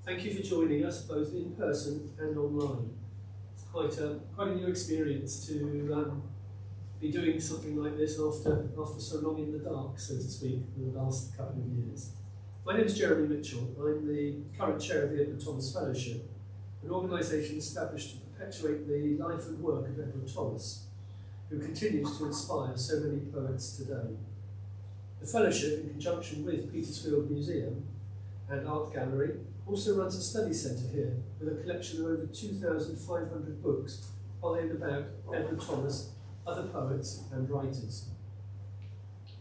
Thank you for joining us both in person and online. It's quite a new experience to be doing something like this after so long in the dark, so to speak, for the last couple of years. My name is Jeremy Mitchell. I'm the current chair of the Edward Thomas Fellowship, an organisation established to perpetuate the life and work of Edward Thomas, who continues to inspire so many poets today. The Fellowship, in conjunction with Petersfield Museum and Art Gallery, also runs a study centre here with a collection of over 2,500 books by and about Edward Thomas, other poets and writers.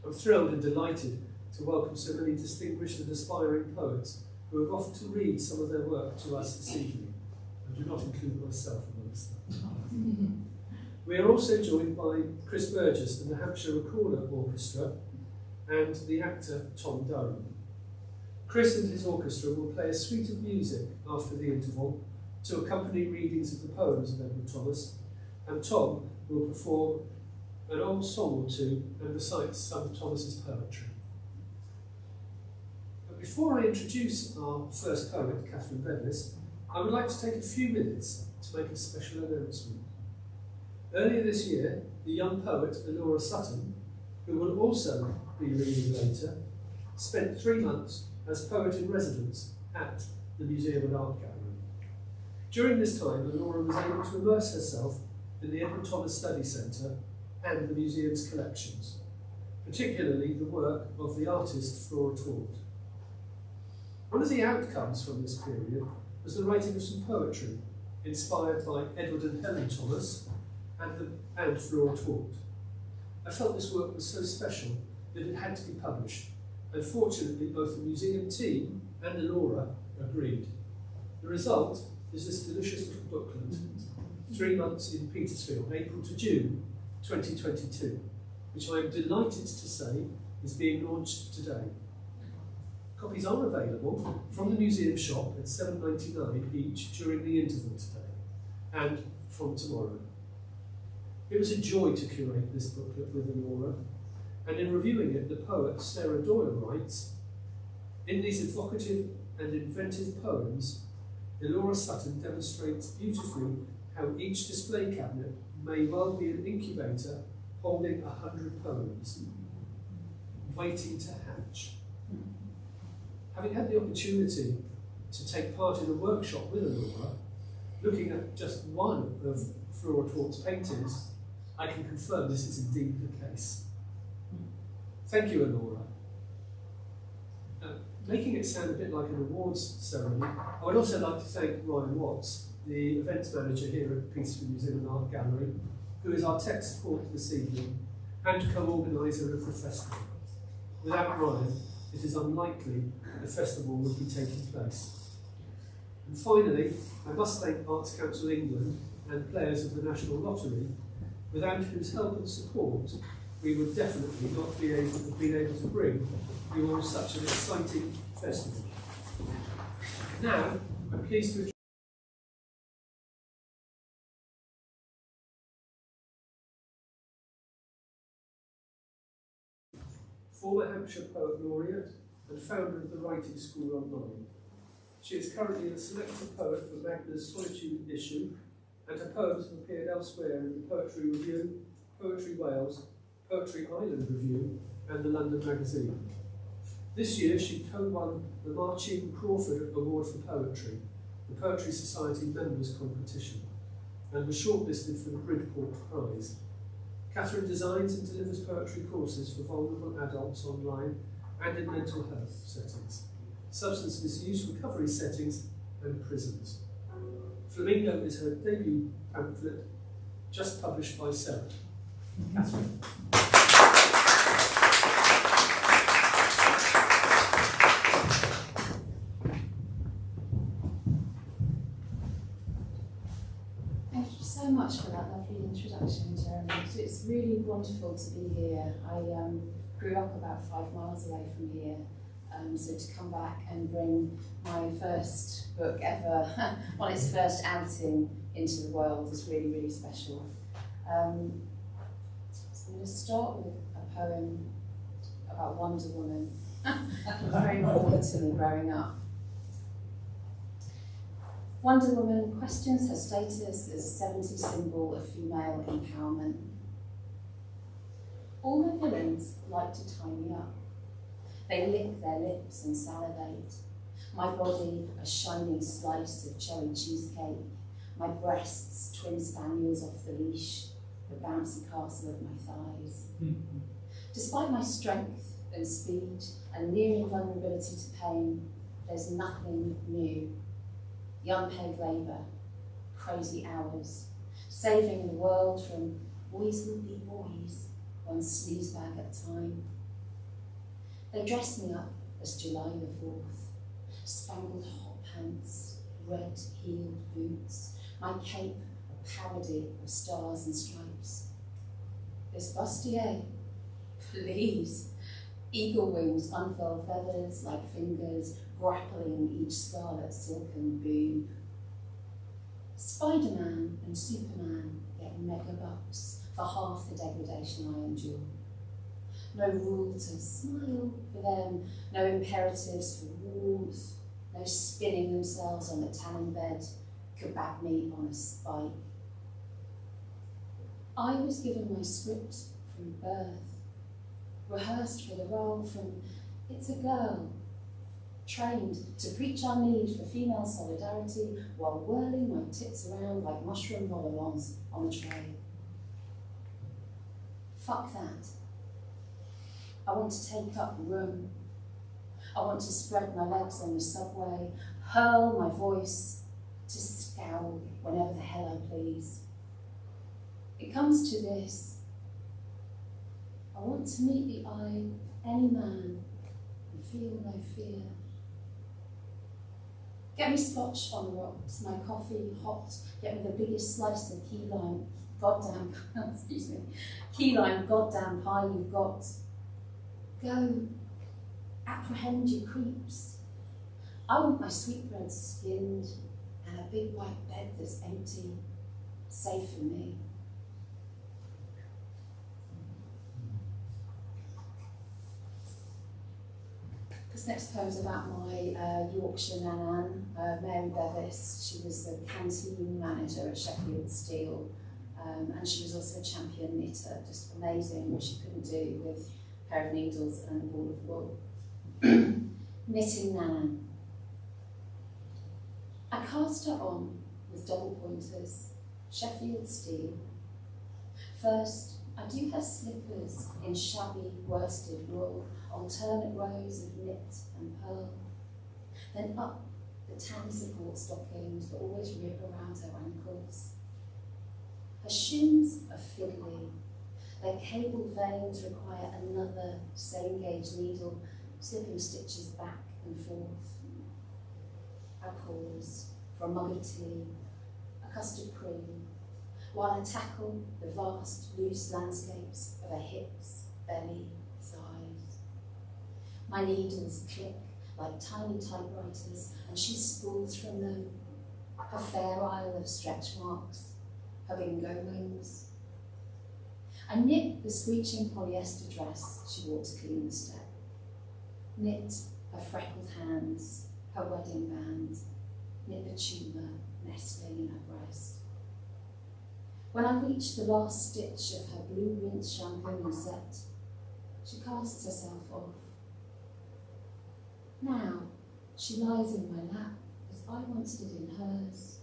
I'm thrilled and delighted to welcome so many distinguished and aspiring poets who have offered to read some of their work to us this evening. I do not include myself amongst them. We are also joined by Chris Burgess and the Hampshire Recorder Orchestra and the actor Tom Durham. Chris and his orchestra will play a suite of music after the interval to accompany readings of the poems of Edward Thomas, and Tom will perform an old song or two and recite some of Thomas's poetry. But before I introduce our first poet, Kathryn Bevis, I would like to take a few minutes to make a special announcement. Earlier this year, the young poet Ellora Sutton, who will also be reading later, spent 3 months as poet in residence at the Museum and Art Gallery. During this time, Ellora was able to immerse herself in the Edward Thomas Study Centre and the museum's collections, particularly the work of the artist Flora Taut. One of the outcomes from this period was the writing of some poetry inspired by Edward and Helen Thomas and Flora Taut. I felt this work was so special that it had to be published, and fortunately both the museum team and Ellora agreed. The result is this delicious little booklet, 3 months in Petersfield, April to June 2022, which I am delighted to say is being launched today. Copies are available from the museum shop at £7.99 each during the interval today and from tomorrow. It was a joy to curate this booklet with Ellora, and in reviewing it, the poet Sarah Doyle writes, "In these evocative and inventive poems, Ellora Sutton demonstrates beautifully how each display cabinet may well be an incubator holding 100 poems, waiting to hatch." Having had the opportunity to take part in a workshop with Ellora, looking at just one of Flora Taut's paintings, I can confirm this is indeed the case. Thank you, Ellora. Making it sound a bit like an awards ceremony, I would also like to thank Ryan Watts, the events manager here at Petersfield Museum and Art Gallery, who is our tech support this evening and co-organiser of the festival. Without Ryan, it is unlikely the festival would be taking place. And finally, I must thank Arts Council England and players of the National Lottery, without whose help and support we would definitely not be able to bring you all such an exciting festival. Now, I'm pleased to introduce former Hampshire Poet Laureate and founder of the Writing School Online. She is currently the selected poet for Magna's Solitude issue, and her poems have appeared elsewhere in the Poetry Review, Poetry Wales, Poetry Island Review, and the London Magazine. This year she co-won the Marching Crawford Award for Poetry, the Poetry Society Members Competition, and was shortlisted for the Bridport Prize. Kathryn designs and delivers poetry courses for vulnerable adults online and in mental health settings, substance misuse recovery settings, and prisons. Flamingo is her debut pamphlet, just published by Sarah. Kathryn. Thank you so much for that lovely introduction, Jeremy. So it's really wonderful to be here. I grew up about 5 miles away from here, so to come back and bring my first book ever on its first outing into the world is really, really special. So I'm going to start with a poem about Wonder Woman. It was very important to me growing up. Wonder Woman questions her status as a 70s symbol of female empowerment. All my villains like to tie me up. They lick their lips and salivate. My body a shining slice of cherry cheesecake. My breasts twin spaniels off the leash, the bouncy castle of my thighs. Despite my strength and speed and near invulnerability to pain, there's nothing new. The unpaid labour, crazy hours, saving the world from boys will be boys, one sleazebag at a time. They dress me up as July the 4th, spangled hot pants, red-heeled boots, my cape a parody of stars and stripes. This bustier, please. Eagle wings unfurl feathers like fingers, grappling each scarlet silken boob. Spider-Man and Superman get megabucks for half the degradation I endure. No rule to smile for them, no imperatives for warmth, no spinning themselves on the tanning bed, kebab meat on a spike. I was given my script from birth, rehearsed for the role from It's a Girl, trained to preach our need for female solidarity while whirling my tits around like mushroom vol-au-vents on a tray. Fuck that. I want to take up room. I want to spread my legs on the subway, hurl my voice, to scowl whenever the hell I please. It comes to this. I want to meet the eye of any man and feel no fear. Get me scotch on the rocks, my coffee hot, get me the biggest slice of key lime, goddamn, excuse me, key lime goddamn pie you've got. Go, apprehend your creeps. I want my sweetbread skinned and a big white bed that's empty, safe for me. This next poem's about my Yorkshire nan, Mary Bevis. She was the canteen manager at Sheffield Steel, and she was also a champion knitter, just amazing what she couldn't do with a pair of needles and a ball of wool. Knitting Nan. I cast her on with double pointers, Sheffield Steel. First, I do her slippers in shabby worsted wool, alternate rows of knit and pearl. Then up the tan support stockings that always rip around her ankles. Her shins are fiddly. Their cable veins require another same gauge needle, slipping stitches back and forth. I pause for a mug of tea, a custard cream, while I tackle the vast, loose landscapes of her hips, belly, thighs. My needles click like tiny typewriters, and she spools from them, her fair isle of stretch marks, her bingo wings. I knit the screeching polyester dress she wore to clean the step, knit her freckled hands, her wedding band, knit the tumour nestling in her breast. When I reach the last stitch of her blue rinse shampoo set, she casts herself off. Now she lies in my lap as I once did in hers,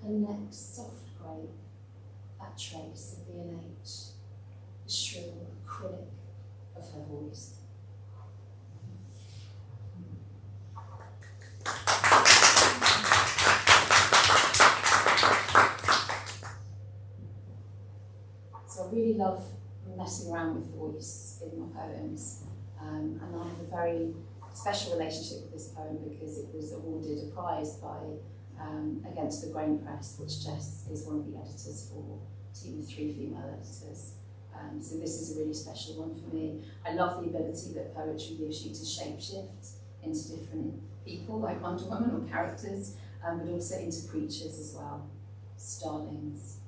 her neck soft grey, that trace of B&H, the shrill acrylic of her voice. So I really love messing around with voice in my poems, and I have a very special relationship with this poem because it was awarded a prize by Against the Grain Press, which Jess is one of the editors for, a team of 3 female editors. So this is a really special one for me. I love the ability that poetry gives you to shapeshift into different people, like Wonder Woman or characters, but also into creatures as well, starlings.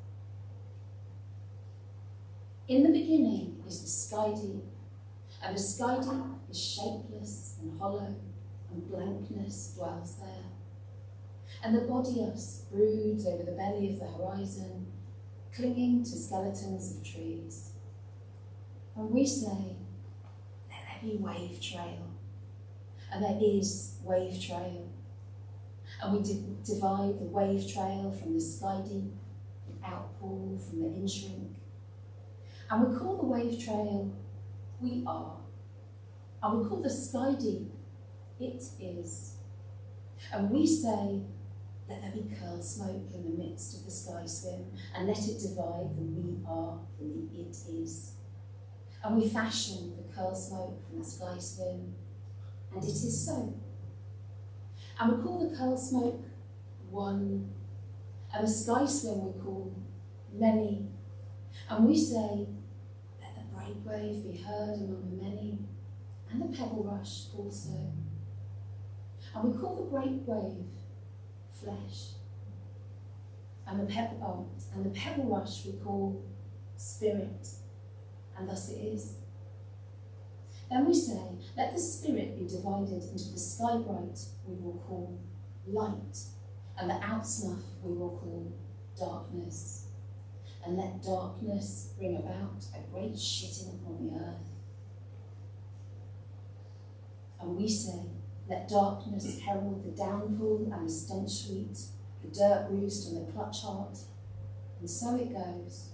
In the beginning is the sky deep, and the sky deep is shapeless and hollow, and blankness dwells there. And the body us broods over the belly of the horizon, clinging to skeletons of trees. And we say, let there be wave trail. And there is wave trail. And we divide the wave trail from the sky deep, the outpool from the inshrink. And we call the wave trail, we are. And we call the sky deep, it is. And we say, let there be curl smoke in the midst of the sky swim, and let it divide the we are from the it is. And we fashion the curl smoke from the sky swim, and it is so. And we call the curl smoke one, and the sky swim we call many. And we say, let the break wave be heard among the many, and the pebble rush also. And we call the break wave flesh. And the pebble rush we call spirit, and thus it is. Then we say, let the spirit be divided into the sky bright we will call light, and the outsnuff we will call darkness. And let darkness bring about a great shitting on the earth. And we say, let darkness herald the downpour and the stench sweet, the dirt roost and the clutch heart. And so it goes.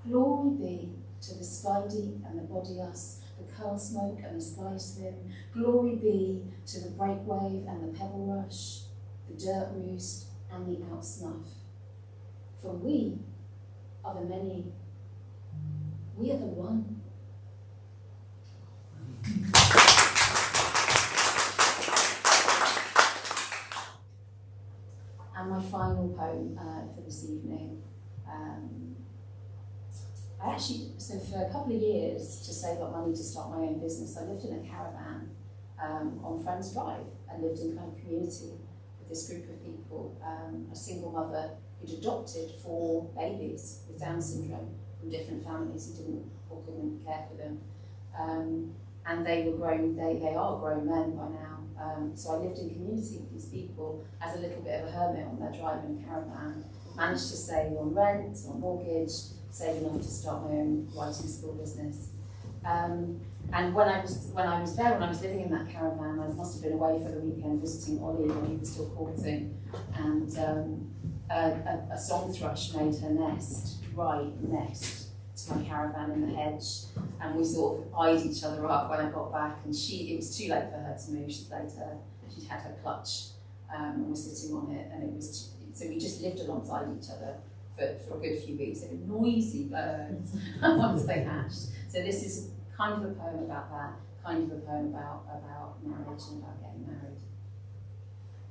Glory be to the sky deep and the body us, the curl smoke and the sky swim. Glory be to the break wave and the pebble rush, the dirt roost and the outsnuff. For we are the many. We are the one. And my final poem for this evening. So for a couple of years, to save up money to start my own business, I lived in a caravan on Friends Drive. I lived in kind of community with this group of people, a single mother who'd adopted 4 babies with Down syndrome from different families who didn't or couldn't care for them. And they were grown, they are grown men by now. So I lived in community with these people as a little bit of a hermit on their drive in a caravan. Managed to save on rent, on mortgage, save enough to start my own writing school business. And when I was living in that caravan, I must have been away for the weekend visiting Ollie when he was still courting, and a song thrush made her nest right next to my caravan in the hedge, and we sort of eyed each other up when I got back, and it was too late for her to move. She'd had her clutch and was sitting on it, and so we just lived alongside each other for a good few weeks. They were noisy birds once they hatched. So this is kind of a poem about that, kind of a poem about marriage and about getting married.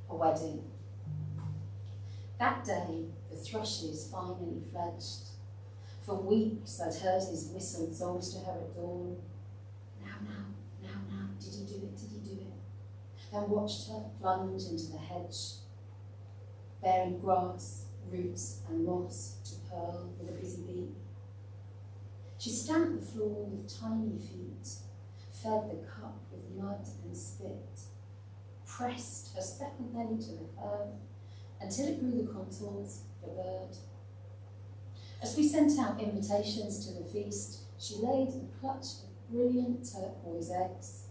A wedding. That day, the thrushes finally fledged. For weeks I'd heard his whistled songs to her at dawn. Now, did he do it? Then watched her plunge into the hedge, bearing grass, roots and moss to pearl with a busy beak. She stamped the floor with tiny feet, fed the cup with mud and spit, pressed her speckled belly to the curve until it grew the contours of a bird. As we sent out invitations to the feast, she laid a clutch of brilliant turquoise eggs.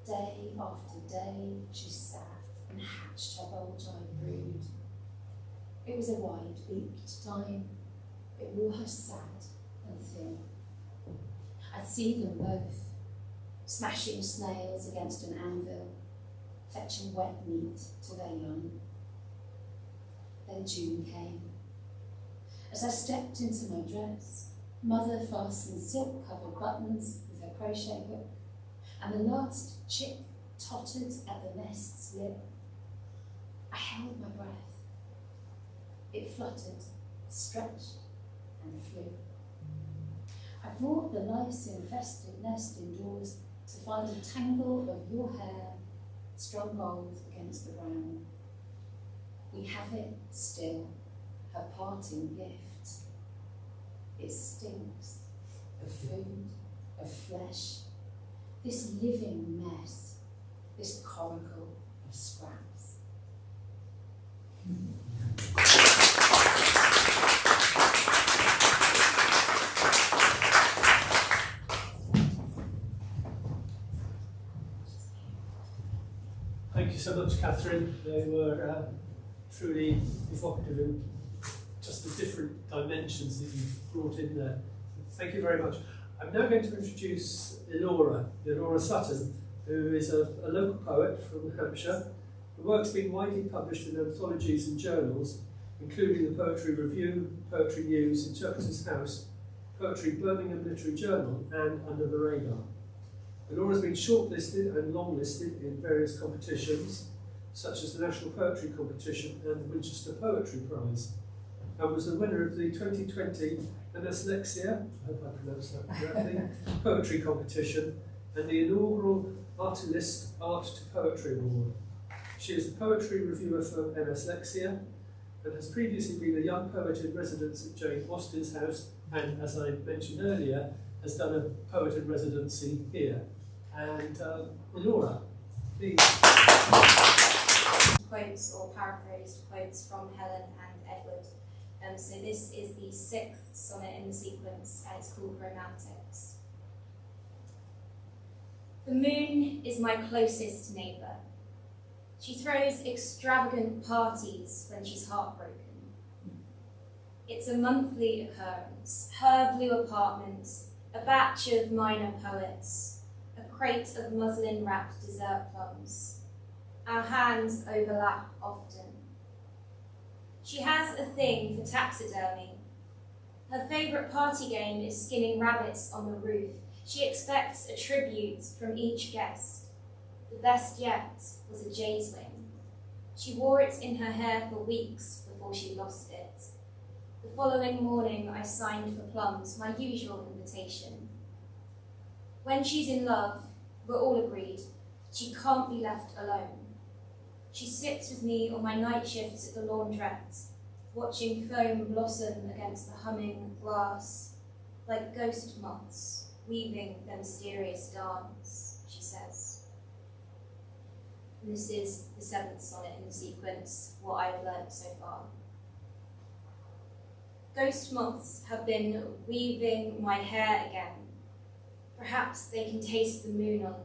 Day after day, she sat and hatched her bulge-eyed brood. It was a wide-beaked time. It wore her sad and thin. I'd see them both, smashing snails against an anvil, fetching wet meat to their young. Then June came. As I stepped into my dress, Mother fastened silk-covered buttons with her crochet hook, and the last chick tottered at the nest's lip. I held my breath. It fluttered, stretched, and flew. I brought the lice-infested nest indoors to find a tangle of your hair strung gold against the brown. We have it still, her parting gift. It stinks of food, of flesh, this living mess, this coracle of scraps. much, Kathryn. They were truly evocative in just the different dimensions that you've brought in there. Thank you very much. I'm now going to introduce Ellora Sutton, who is a local poet from Hampshire. The work's been widely published in anthologies and journals, including the Poetry Review, Poetry News, Interpreter's House, Poetry Birmingham Literary Journal, and Under the Radar. Ellora's been shortlisted and longlisted in various competitions, such as the National Poetry Competition and the Winchester Poetry Prize, and was the winner of the 2020 Anaslexia, I hope I pronounced that correctly, Poetry Competition, and the inaugural Artilist Art to Poetry Award. She is the poetry reviewer for Anaslexia, and has previously been a young poet in residence at Jane Austen's house, and as I mentioned earlier, has done a poet in residency here. And Ellora, please. Quotes or paraphrased quotes from Helen and Edward. So this is the 6th sonnet in the sequence, and it's called Romantics. The moon is my closest neighbour. She throws extravagant parties when she's heartbroken. It's a monthly occurrence. Her blue apartment, a batch of minor poets, a crate of muslin-wrapped dessert plums. Our hands overlap often. She has a thing for taxidermy. Her favourite party game is skinning rabbits on the roof. She expects a tribute from each guest. The best yet was a jade's wing. She wore it in her hair for weeks before she lost it. The following morning I signed for plums, my usual invitation. When she's in love, we're all agreed, she can't be left alone. She sits with me on my night shifts at the laundrette, watching foam blossom against the humming glass, like ghost moths weaving their mysterious dance, she says. And this is the 7th sonnet in the sequence, what I have learnt so far. Ghost moths have been weaving my hair again. Perhaps they can taste the moon on me.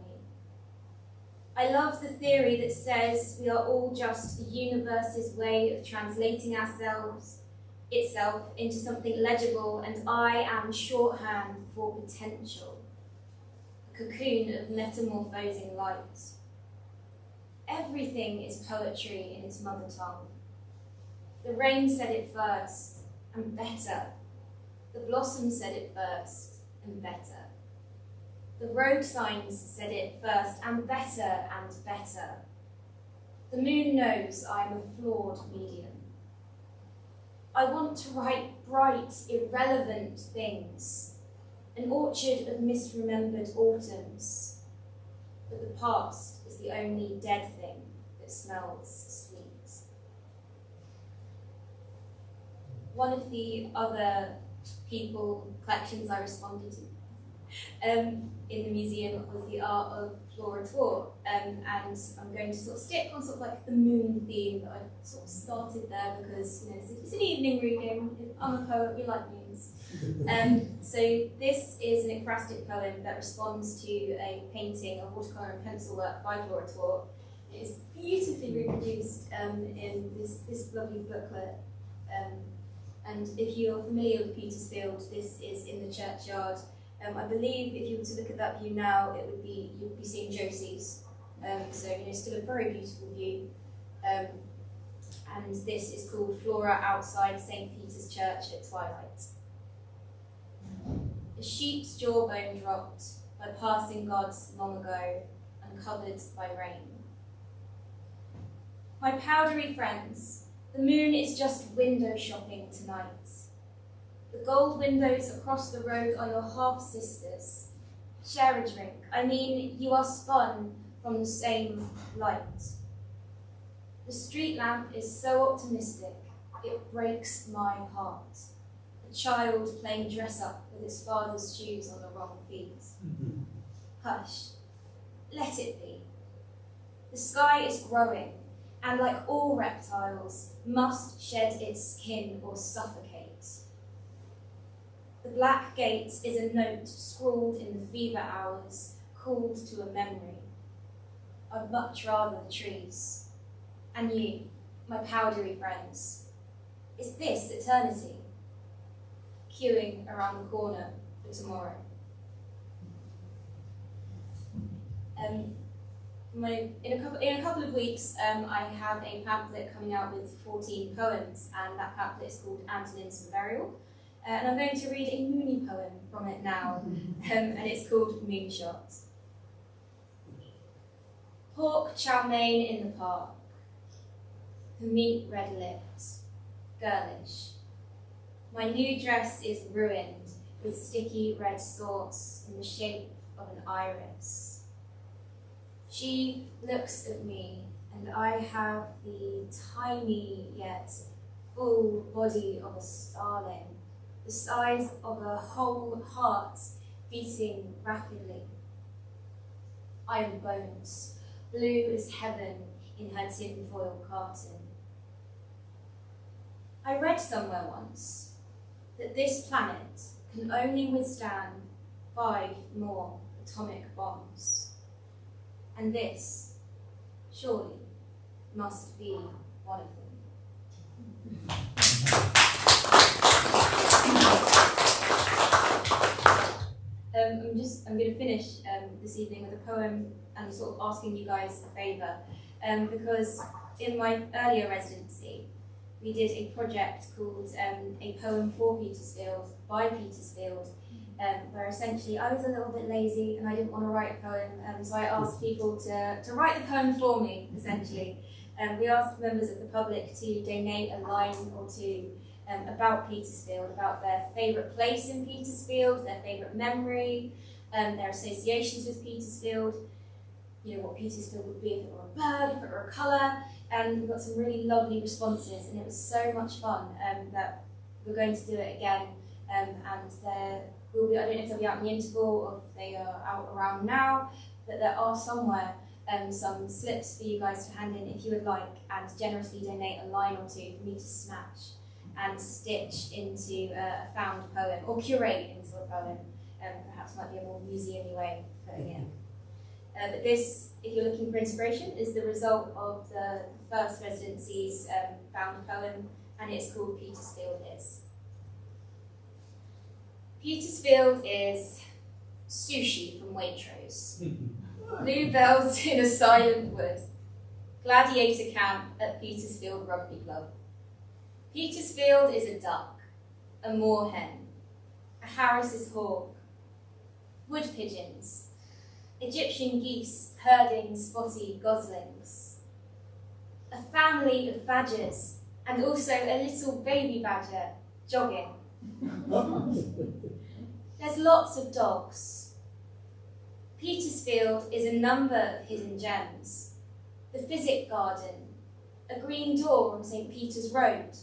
I love the theory that says we are all just the universe's way of translating itself into something legible, and I am shorthand for potential, a cocoon of metamorphosing light. Everything is poetry in its mother tongue. The rain said it first, and better. The blossom said it first, and better. The road signs said it first, and better and better. The moon knows I am a flawed medium. I want to write bright, irrelevant things, an orchard of misremembered autumns. But the past is the only dead thing that smells sweet. One of the other collections I responded to in the museum was the art of Flora Tour, and I'm going to sort of stick on sort of like the moon theme that I sort of started there because, you know, it's an evening reading. I'm a poet, we like moons. So this is an ekphrastic poem that responds to a painting of watercolour and pencil work by Flora Tour. It is beautifully reproduced in this lovely booklet. And if you're familiar with Petersfield, this is in the churchyard. I believe if you were to look at that view now, you'd be seeing Josie's. So, you know, still a very beautiful view. And this is called Flora Outside St. Peter's Church at Twilight. A sheep's jawbone dropped by passing gods long ago, uncovered by rain. My powdery friends, the moon is just window shopping tonight. The gold windows across the road are your half-sisters. Share a drink. I mean, you are spun from the same light. The street lamp is so optimistic, it breaks my heart. A child playing dress-up with its father's shoes on the wrong feet. Hush. Let it be. The sky is growing, and like all reptiles, must shed its skin or suffocate. The black gate is a note scrawled in the fever hours, called to a memory. I'd much rather the trees. and you, my powdery friends. Is this eternity? Queuing around the corner for tomorrow. In a couple of weeks, I have a pamphlet coming out with 14 poems, and that pamphlet is called Antonyms for Burial. And I'm going to read a Moony poem from it now, and it's called Moonshot. Pork chow mein in the park, her meat red-lipped, girlish. My new dress is ruined with sticky red spots in the shape of an iris. She looks at me, and I have the tiny yet full body of a starling, the size of a whole heart beating rapidly. Iron bones, blue as heaven in her tinfoil carton. I read somewhere once that this planet can only withstand 5 more atomic bombs. And this, surely, must be one of them. I'm going to finish this evening with a poem and sort of asking you guys a favour, because in my earlier residency we did a project called A Poem for Petersfield by Petersfield, where essentially I was a little bit lazy and I didn't want to write a poem, so I asked people to write the poem for me, essentially. We asked members of the public to donate a line or two about Petersfield, about their favourite place in Petersfield, their favourite memory, their associations with Petersfield, you know, what Petersfield would be if it were a bird, if it were a colour, and we got some really lovely responses, and it was so much fun that we're going to do it again, and there will be, I don't know if they'll be out in the interval or if they are out around now, but there are somewhere some slips for you guys to hand in if you would like, and generously donate a line or two for me to snatch and stitch into a found poem, or curate into a poem, perhaps might be a more museum-y way of putting it. But this, if you're looking for inspiration, is the result of the first residency's found poem, and it's called Petersfield Is. Petersfield is sushi from Waitrose, bluebells in a silent wood, gladiator camp at Petersfield Rugby Club. Petersfield is a duck, a moorhen, a Harris's hawk, wood pigeons, Egyptian geese herding spotty goslings, a family of badgers, and also a little baby badger jogging. There's lots of dogs. Petersfield is a number of hidden gems. The Physic Garden, a green door on St. Peter's Road,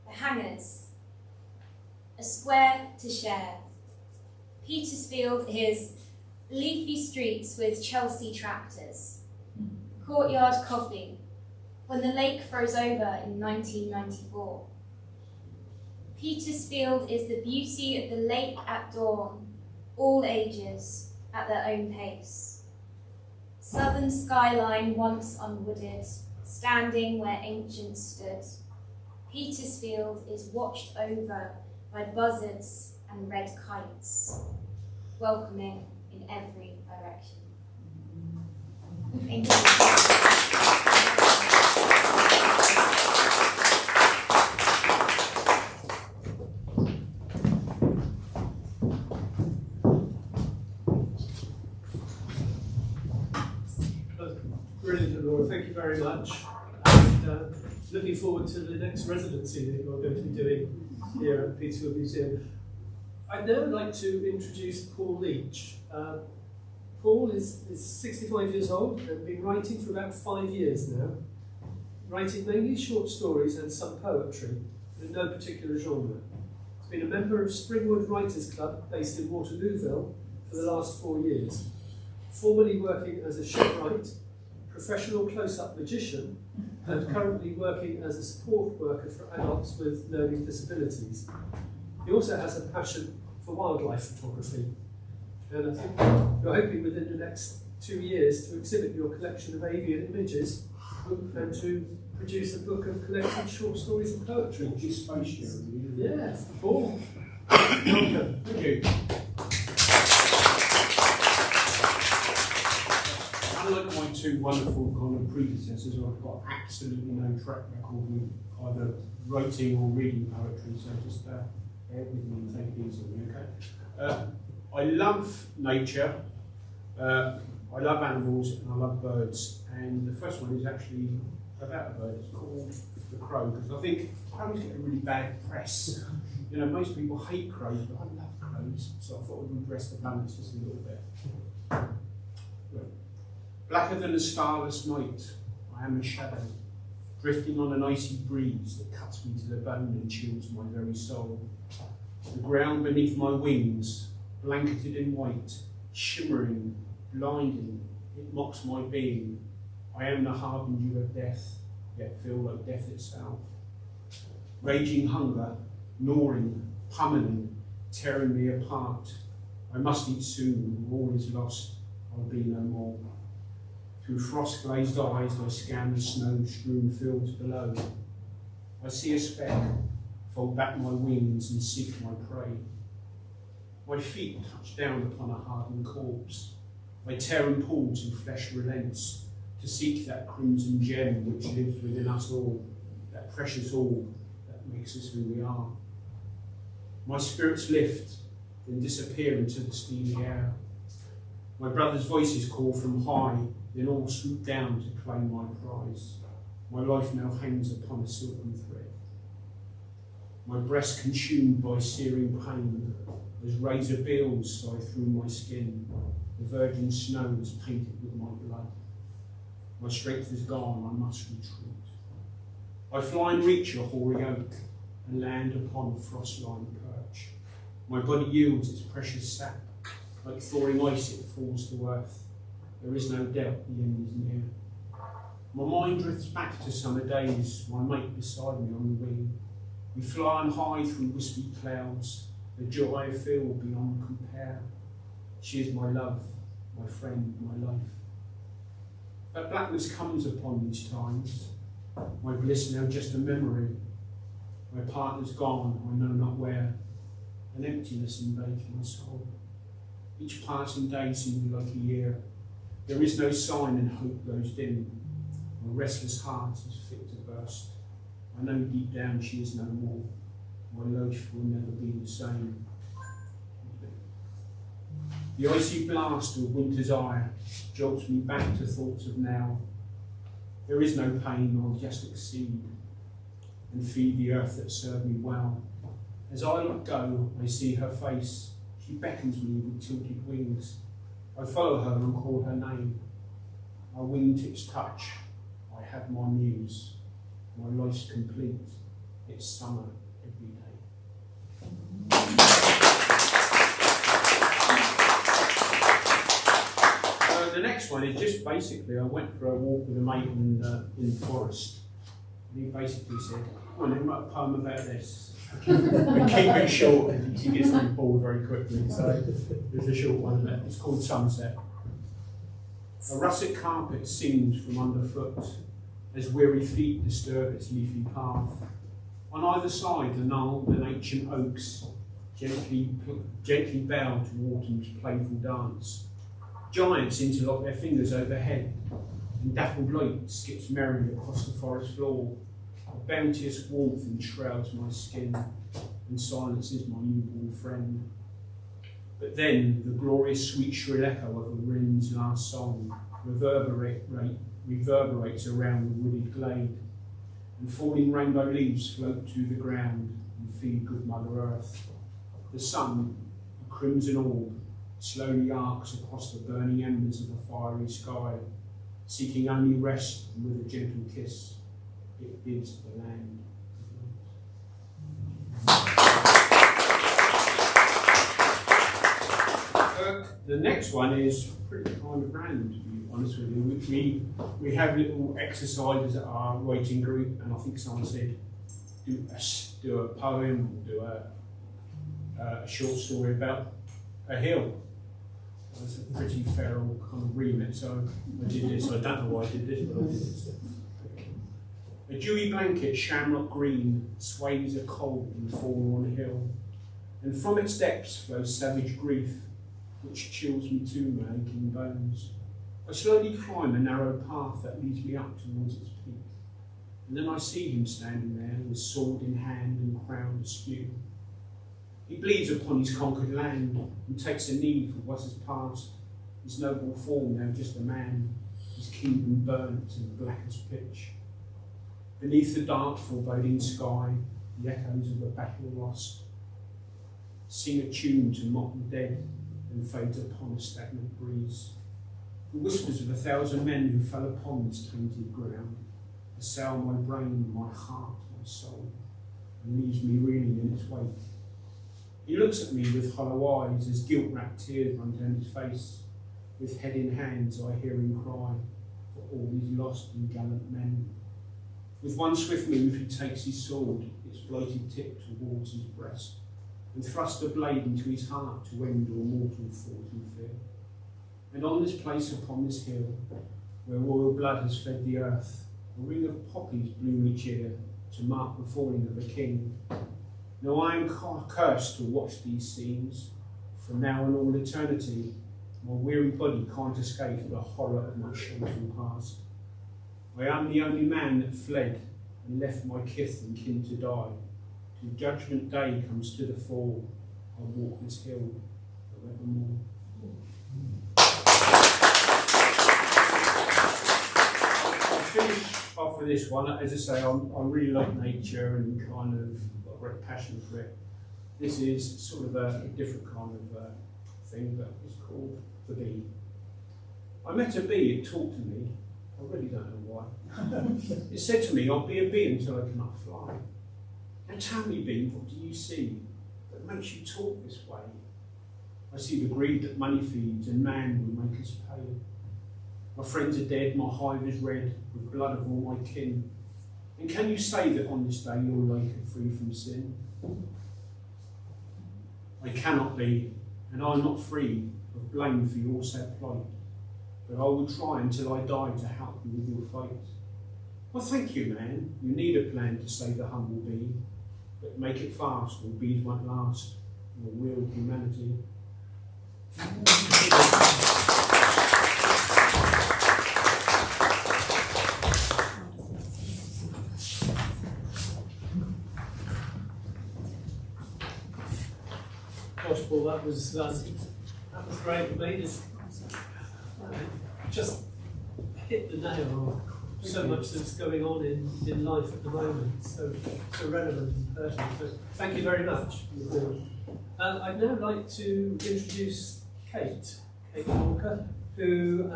the Hangers, a square to share. Petersfield is leafy streets with Chelsea tractors, courtyard coffee, when the lake froze over in 1994. Petersfield is the beauty of the lake at dawn, all ages, at their own pace. Southern skyline once unwooded, standing where ancients stood. Petersfield is watched over by buzzards and red kites, welcoming in every direction. Thank you. Brilliant, Ellora. Thank you very much. And looking forward to the next residency that you're going to be doing here at Petersfield Museum. I'd now like to introduce Paul Leach. Paul is 65 years old and been writing for about 5 years now, writing mainly short stories and some poetry, in no particular genre. He's been a member of Springwood Writers Club, based in Waterlooville, for the last 4 years, formerly working as a shipwright, professional close-up magician, and currently working as a support worker for adults with learning disabilities. He also has a passion for wildlife photography, and I think you're hoping within the next 2 years to exhibit your collection of avian images and to produce a book of collected short stories and poetry. Just space, Jeremy. Yes, Paul. Welcome. Thank you. Unlike my two wonderful kind of predecessors, I've got absolutely no track record with either writing or reading poetry, so just bear with me and take it easy, okay? I love nature, I love animals, and I love birds. And the first one is actually about a bird. It's called the crow, because I think crows get a really bad press. You know, most people hate crows, but I love crows, so I thought we'd redress the balance just a little bit. Blacker than a starless night, I am a shadow, drifting on an icy breeze that cuts me to the bone and chills my very soul. The ground beneath my wings, blanketed in white, shimmering, blinding, it mocks my being. I am the harbinger of death, yet feel like death itself. Raging hunger, gnawing, pummeling, tearing me apart. I must eat soon, all is lost, I'll be no more. Through frost-glazed eyes I scan the snow-strewn fields below. I see a speck, fold back my wings and seek my prey. My feet touch down upon a hardened corpse. I tear and pull till flesh relents, to seek that crimson gem which lives within us all, that precious orb that makes us who we are. My spirits lift, then disappear into the steely air. My brother's voices call from high, then all swoop down to claim my prize. My life now hangs upon a silken thread. My breast consumed by searing pain, as razor bills sigh through my skin. The virgin snow is painted with my blood. My strength is gone, I must retreat. I fly and reach a hoary oak, and land upon a frost-lined perch. My body yields its precious sap, like thawing ice it falls to earth. There is no doubt the end is near. My mind drifts back to summer days, my mate beside me on the wing. We fly on high through wispy clouds, the joy I feel beyond compare. She is my love, my friend, my life. But blackness comes upon these times, my bliss now just a memory. My partner's gone, I know not where, an emptiness invades my soul. Each passing day seems like a year. There is no sign and hope grows dim. My restless heart is fit to burst. I know deep down she is no more. My life will never be the same. The icy blast of winter's ire jolts me back to thoughts of now. There is no pain, I'll just exceed and feed the earth that served me well. As I let go, I see her face. She beckons me with tilted wings. I follow her and call her name. My wingtips touch. I have my muse. My life's complete. It's summer every day. The next one is just basically, I went for a walk with a mate in the forest. And he basically said, "Come on, write a poem about this." We keep it short because he gets really bored very quickly, so there's a short one there. It's called Sunset. A russet carpet sings from underfoot as weary feet disturb its leafy path. On either side, the gnarled and ancient oaks gently bow to autumn's playful dance. Giants interlock their fingers overhead, and dappled light skips merrily across the forest floor. A bounteous warmth enshrouds my skin and silences my newborn friend. But then the glorious sweet shrill echo of a wren's last song reverberates around the wooded glade, and falling rainbow leaves float to the ground and feed good Mother Earth. The sun, a crimson orb, slowly arcs across the burning embers of a fiery sky, seeking only rest, and with a gentle kiss it bids the land. The next one is pretty kind of random, to be honest with you. We have little exercises at our writing group, and I think someone said do a poem, or do a short story about a hill. It's a pretty feral kind of remit, so I did this. I don't know why I did this, but I did this. A dewy blanket, shamrock green, sways a cold and forlorn hill, and from its depths flows savage grief, which chills me to my aching bones. I slowly climb a narrow path that leads me up towards its peak, and then I see him standing there with sword in hand and crown askew. He bleeds upon his conquered land and takes a knee for what has passed, his noble form now just a man, his kingdom burnt and black as pitch. Beneath the dark foreboding sky, the echoes of a battle lost sing a tune to mock the dead and fades upon a stagnant breeze. The whispers of 1,000 men who fell upon this tainted ground assail my brain, my heart, my soul, and leaves me reeling in its wake. He looks at me with hollow eyes as guilt-wrapped tears run down his face. With head in hands I hear him cry for all these lost and gallant men. With one swift move he takes his sword, its bladed tip towards his breast, and thrusts the blade into his heart to end all mortal thought and fear. And on this place upon this hill, where royal blood has fed the earth, a ring of poppies bloom each year to mark the falling of a king. Now I am cursed to watch these scenes. From now and all eternity, my weary body can't escape the horror of my shameful past. I am the only man that fled and left my kith and kin to die. Till judgment day comes to the fore, I walk this hill forevermore. I'll finish off with this one. As I say, I really like nature and kind of got a great passion for it. This is sort of a different kind of thing, but it's called The Bee. I met a bee, it talked to me. I really don't know why. It said to me, I'll be a bee until I cannot fly. Now tell me, bee, what do you see that makes you talk this way? I see the greed that money feeds and man will make us pay. My friends are dead, my hive is red with blood of all my kin. And can you say that on this day you're like and free from sin? I cannot be, and I'm not free of blame for your sad plight. But I will try until I die to help you with your fate. Well, thank you, man. You need a plan to save the humble bee, but make it fast, or bees won't last, or real humanity. Gosh, Paul, that was great. It made us just hit the nail on so much that's going on in life at the moment, so relevant and pertinent. So thank you very much. I'd now like to introduce Kate Walker, who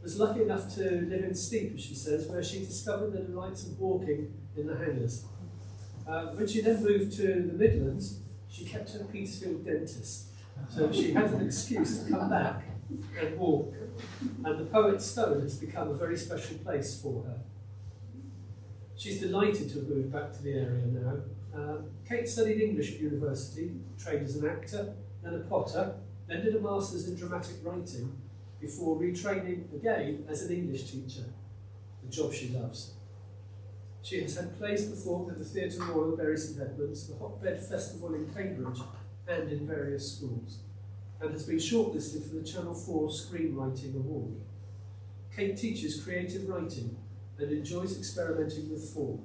was lucky enough to live in Steep, as she says, where she discovered the delights of walking in the hangars. When she then moved to the Midlands, she kept her Petersfield dentist, so she had an excuse to come back and walk, and the Poet's Stone has become a very special place for her. She's delighted to have moved back to the area now. Kate studied English at university, trained as an actor, then a potter, then did a master's in dramatic writing before retraining again as an English teacher, a job she loves. She has had plays performed at the Theatre Royal, Bury St Edmunds, the Hotbed Festival in Cambridge, and in various schools, and has been shortlisted for the Channel 4 Screenwriting Award. Kate teaches creative writing and enjoys experimenting with form.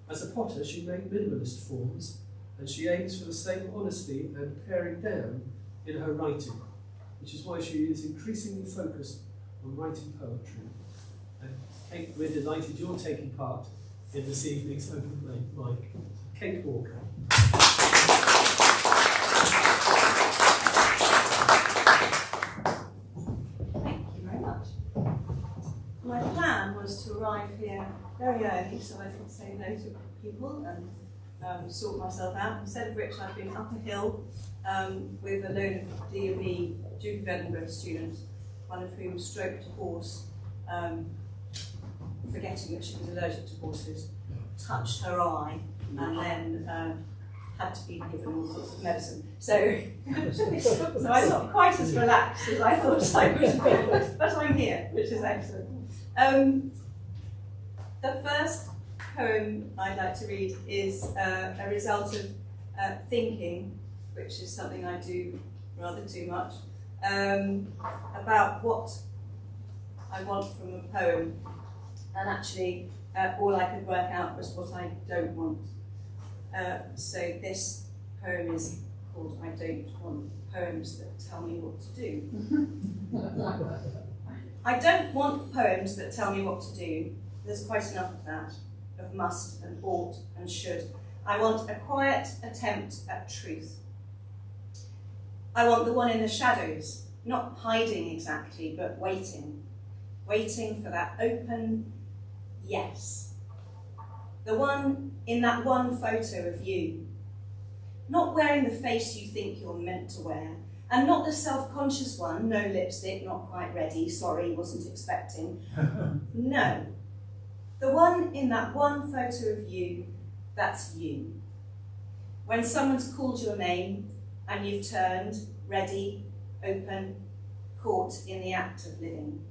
As a potter, she made minimalist forms, and she aims for the same honesty and paring down in her writing, which is why she is increasingly focused on writing poetry. And Kate, we're delighted you're taking part in this evening's open mic. Kate Walker. My plan was to arrive here very early so I could say no to people and sort myself out, instead of which I've been up a hill with a load of D&B Duke of Edinburgh students, one of whom stroked a horse, forgetting that she was allergic to horses, touched her eye, and then had to be given all sorts of medicine. So I'm not quite as relaxed as I thought I would be, but I'm here, which is excellent. The The first poem I'd like to read is a result of thinking, which is something I do rather too much, about what I want from a poem. And actually, all I could work out was what I don't want. So this poem is called I Don't Want Poems That Tell Me What to Do. I don't want poems that tell me what to do. There's quite enough of that, of must and ought and should. I want a quiet attempt at truth. I want the one in the shadows, not hiding exactly, but waiting. Waiting for that open yes. The one in that one photo of you. Not wearing the face you think you're meant to wear, and not the self-conscious one, no lipstick, not quite ready, sorry, wasn't expecting. No. The one in that one photo of you, that's you. When someone's called your name and you've turned, ready, open, caught in the act of living.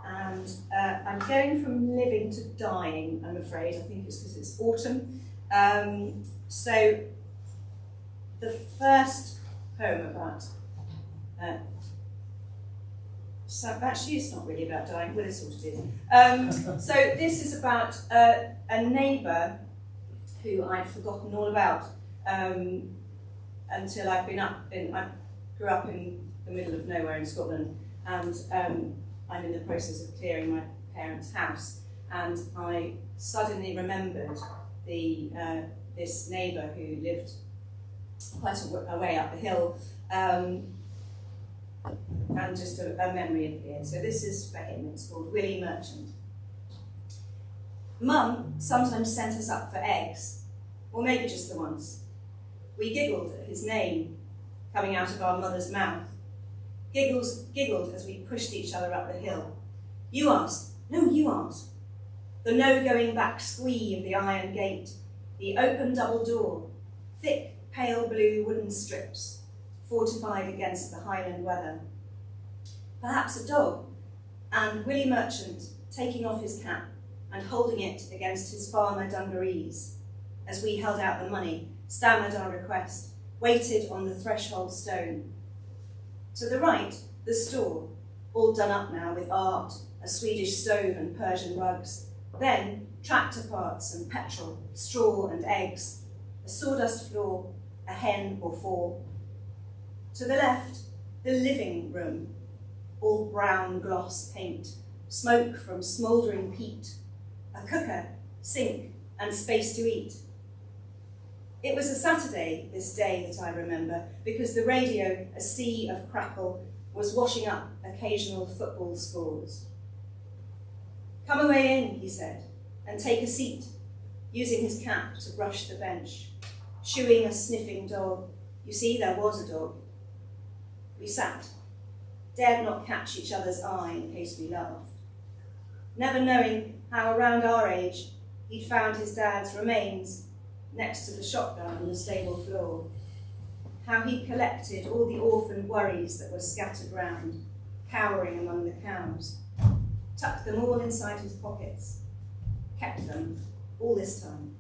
And I'm going from living to dying, I'm afraid. I think it's because it's autumn. So the first poem about so actually it's not really about dying, well it sort of is. So this is about a neighbour who I'd forgotten all about until I've been I grew up in the middle of nowhere in Scotland, and I'm in the process of clearing my parents' house, and I suddenly remembered this neighbour who lived quite a way up the hill, and just a memory appeared. So this is for him. It's called Willie Merchant. Mum sometimes sent us up for eggs, or maybe just the once. We giggled at his name coming out of our mother's mouth. Giggled as we pushed each other up the hill. You asked. No, you asked. The no going back squee of the iron gate, the open double door, thick pale blue wooden strips, fortified against the Highland weather. Perhaps a dog, and Willie Merchant taking off his cap and holding it against his farmer dungarees, as we held out the money, stammered our request, waited on the threshold stone. To the right, the store, all done up now with art, a Swedish stove and Persian rugs, then tractor parts and petrol, straw and eggs, a sawdust floor, a hen or four. To the left, the living room, all brown gloss paint, smoke from smouldering peat, a cooker, sink, and space to eat. It was a Saturday, this day that I remember, because the radio, a sea of crackle, was washing up occasional football scores. Come away in, he said, and take a seat, using his cap to brush the bench, shooing a sniffing dog. You see, there was a dog. We sat, dared not catch each other's eye in case we laughed, never knowing how around our age he'd found his dad's remains next to the shotgun on the stable floor, how he collected all the orphan worries that were scattered round, cowering among the cows, tucked them all inside his pockets, kept them all this time.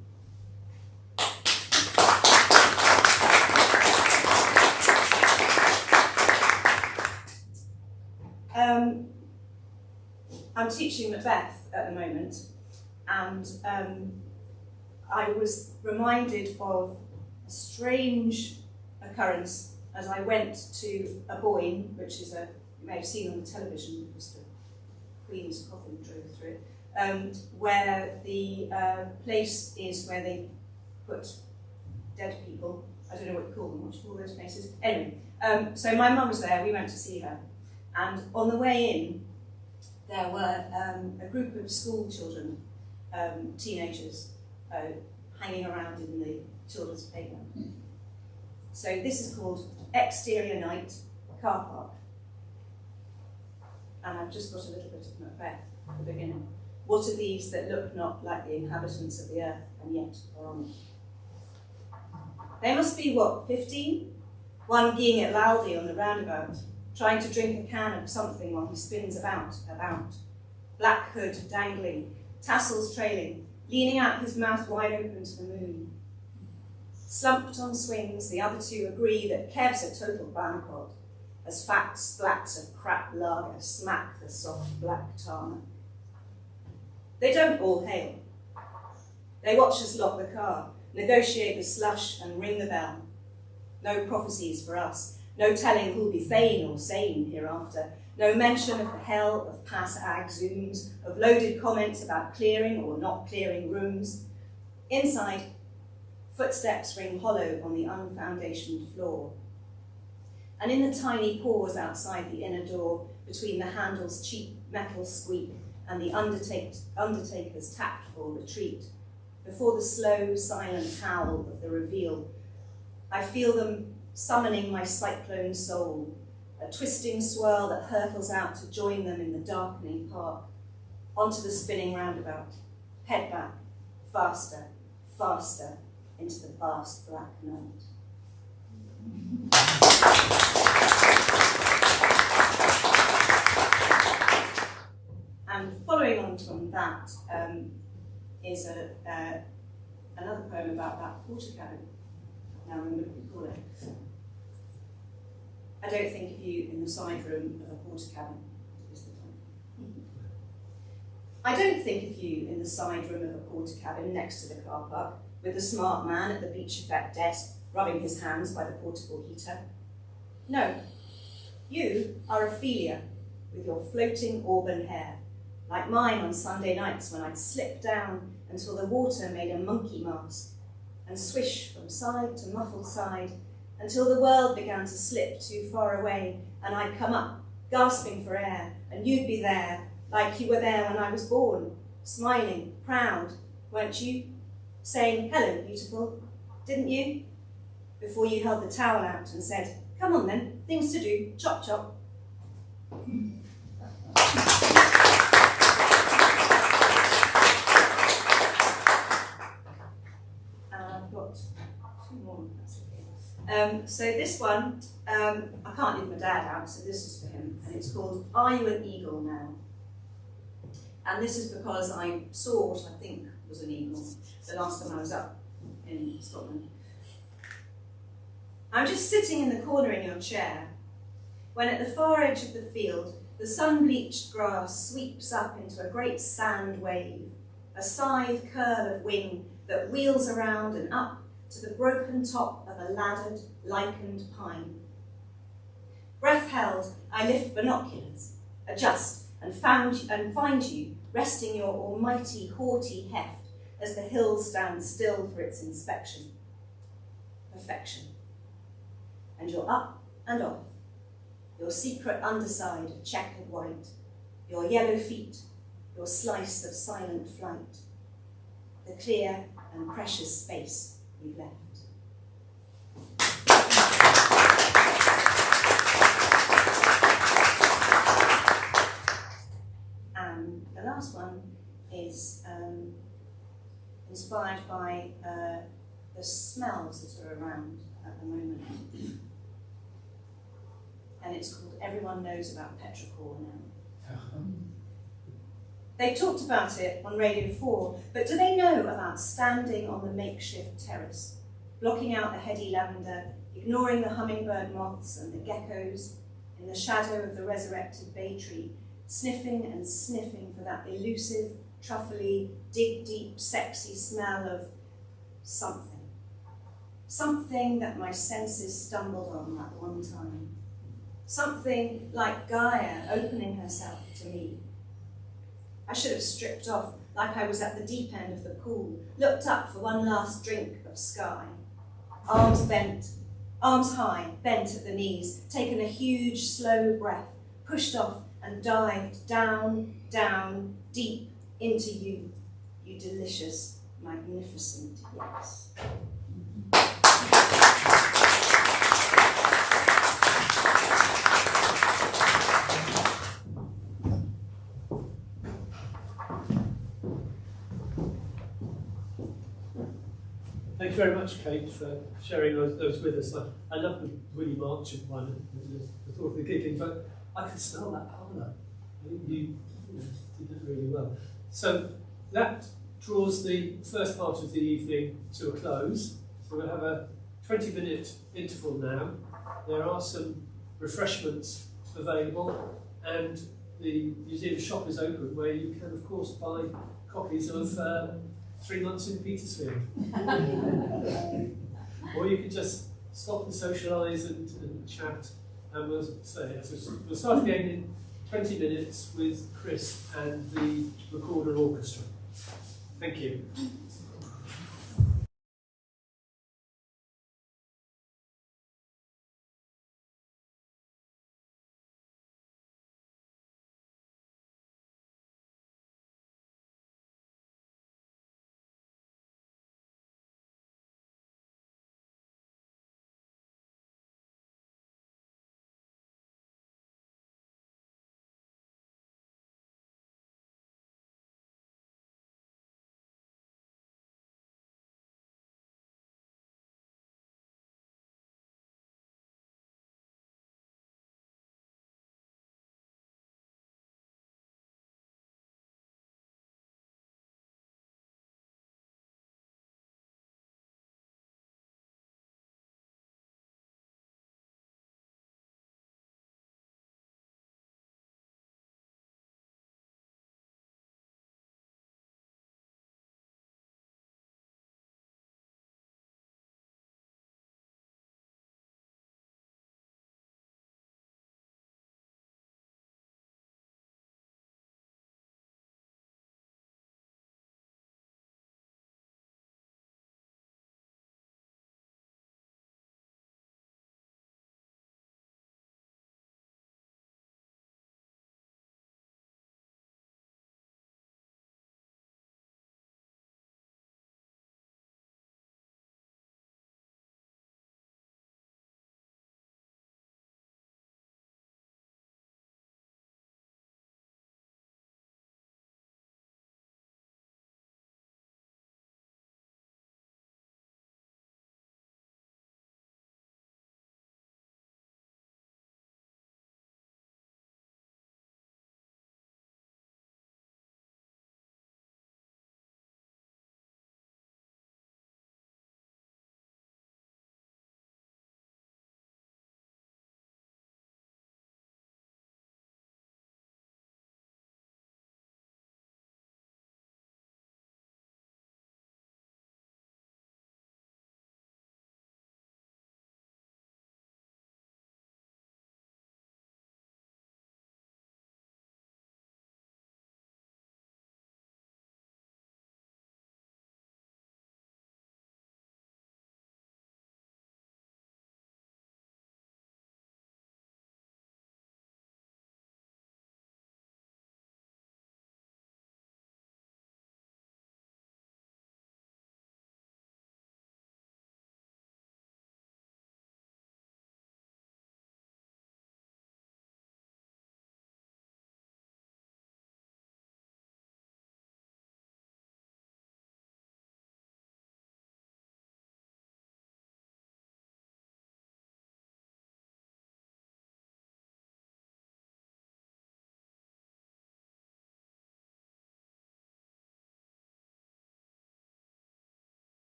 I'm teaching Macbeth at the moment, and I was reminded of a strange occurrence as I went to a Boyne, which is you may have seen on the television because the Queen's coffin drove through it, where the place is where they put dead people. I don't know what you call them, what do you call those places? Anyway, so my mum was there, we went to see her, and on the way in, there were a group of school children, teenagers, hanging around in the children's playground. So this is called Exterior Night Car Park. And I've just got a little bit of Macbeth at the beginning. What are these that look not like the inhabitants of the earth, and yet are on it? They must be, what, 15? one geeing it loudly on the roundabout, trying to drink a can of something while he spins about. Black hood dangling, tassels trailing, leaning out his mouth wide open to the moon. Slumped on swings, the other two agree that Kev's a total bangpot, as fat splats of crap lager smack the soft black tarmac. They don't all hail. They watch us lock the car, negotiate the slush and ring the bell. No prophecies for us, no telling who'll be fain or sane hereafter, no mention of the hell of pass-ag zooms, of loaded comments about clearing or not clearing rooms. Inside, footsteps ring hollow on the unfoundationed floor. And in the tiny pause outside the inner door, between the handle's cheap metal squeak and the undertaker's tactful retreat, before the slow, silent howl of the reveal, I feel them summoning my cyclone soul, a twisting swirl that hurtles out to join them in the darkening park, onto the spinning roundabout, head back, faster, faster, into the vast black night. And following on from that is another poem about that porter cabin. Now I remember what we call it. I don't think of you in the side room of a porter cabin. Is the title. I don't think of you in the side room of a porter cabin next to the car park, with the smart man at the beach effect desk, rubbing his hands by the portable heater. No, you are Ophelia, with your floating auburn hair, like mine on Sunday nights when I'd slip down until the water made a monkey mask, and swish from side to muffled side, until the world began to slip too far away, and I'd come up, gasping for air, and you'd be there, like you were there when I was born, smiling, proud, weren't you? Saying, hello, beautiful, didn't you? Before you held the towel out and said, come on then, things to do, chop chop. I've got two more, that's okay. So this one, I can't leave my dad out, so this is for him, and it's called Are You an Eagle Now? And this is because I saw what I think was an eagle the last time I was up in Scotland. I'm just sitting in the corner in your chair, when at the far edge of the field, the sun-bleached grass sweeps up into a great sand wave, a scythe curl of wing that wheels around and up to the broken top of a laddered, lichened pine. Breath held, I lift binoculars, adjust, and find you resting your almighty, haughty heft as the hill stands still for its inspection. Perfection. And you're up and off, your secret underside of checkered white, your yellow feet, your slice of silent flight, the clear and precious space you've left. And the last one is inspired by the smells that are around at the moment. And it's called Everyone Knows About Petrichor Now. They've talked about it on Radio 4, but do they know about standing on the makeshift terrace, blocking out the heady lavender, ignoring the hummingbird moths and the geckos, in the shadow of the resurrected bay tree, sniffing and sniffing for that elusive, truffly, dig deep, sexy smell of something. Something that my senses stumbled on that one time. Something like Gaia opening herself to me. I should have stripped off like I was at the deep end of the pool, looked up for one last drink of sky. Arms bent, arms high, bent at the knees, taken a huge, slow breath, pushed off and dived down, down, deep into you, you delicious, magnificent yes. Thank very much, Kate, for sharing those with us. I love the Willie March one, the thought of the giggling, but I could smell that parlour. I think you did that really well. So that draws the first part of the evening to a close. So we'll have a 20-minute interval now. There are some refreshments available, and the museum shop is open where you can, of course, buy copies of 3 Months in Petersfield. Or you can just stop and socialise and chat, and we'll start again in 20 minutes with Chris and the recorder orchestra. Thank you.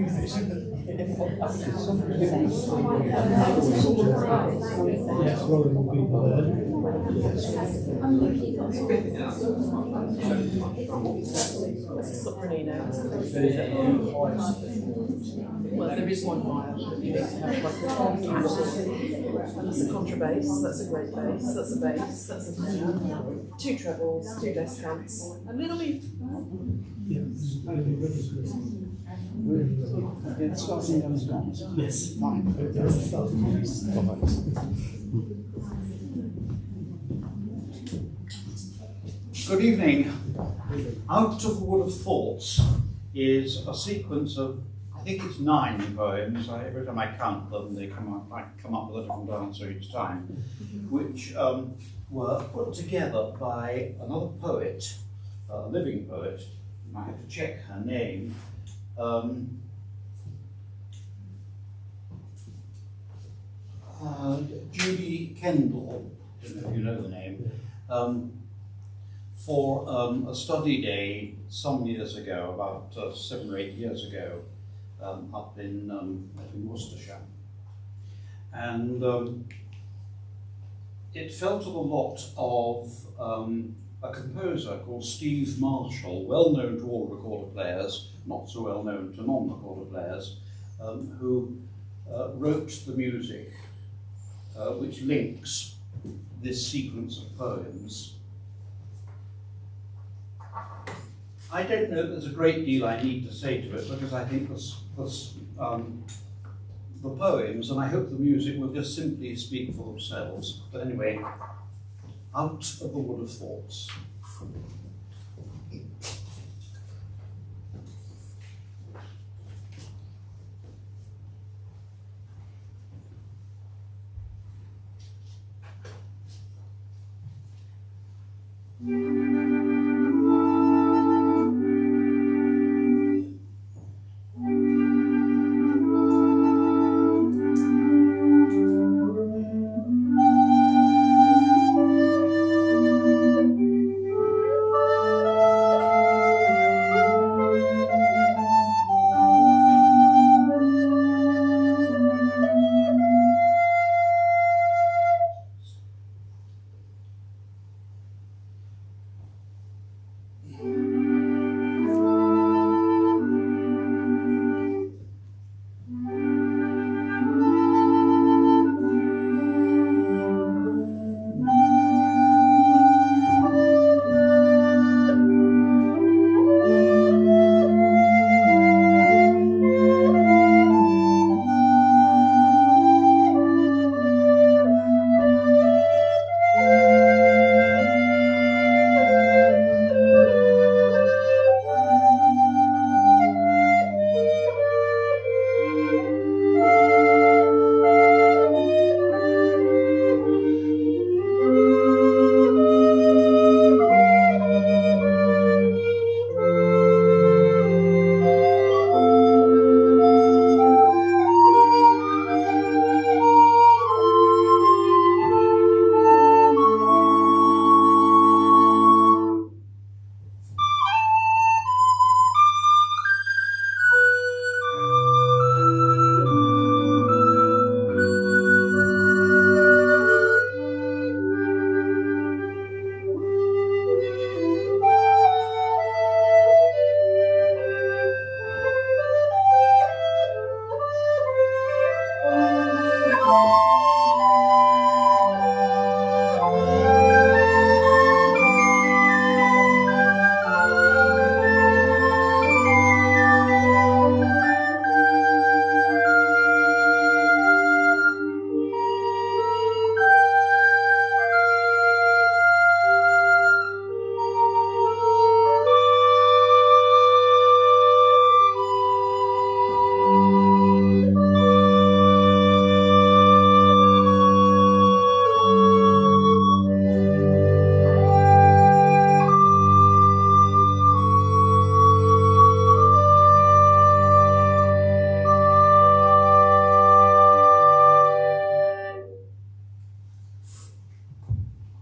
Well, there is one wire. That's a contrabass, that's a great bass, that's a bass, that's a tenor, 2 trebles, 2 descants, a little bit. Yes, fine. Good evening. Out of the Wood of Thoughts is a sequence of, I think it's 9 poems. Every time I count them, they come up. I come up with a different answer each time, which were put together by another poet, a living poet. I have to check her name. Judy Kendall. I don't know if you know the name. For a study day some years ago, about 7 or 8 years ago, up in Worcestershire. And it fell to the lot of a composer called Steve Marshall, well known to all recorder players, not so well known to non-recorder players, who wrote the music which links this sequence of poems. I don't know that there's a great deal I need to say to it, because I think the poems, and I hope the music, will just simply speak for themselves. But anyway, Out of the Wood of Thoughts.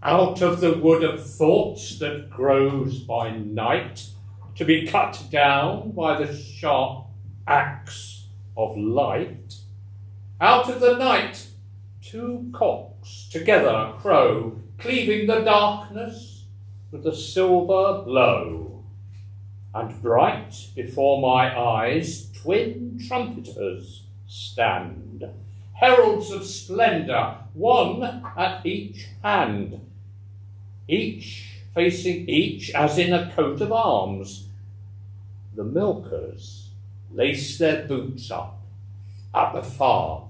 Out of the wood of thoughts that grows by night, to be cut down by the sharp axe of light. Out of the night, two cocks together crow, cleaving the darkness with a silver glow. And bright before my eyes, twin trumpeters stand, heralds of splendour, one at each hand, each facing each as in a coat of arms. The milkers lace their boots up at the farm.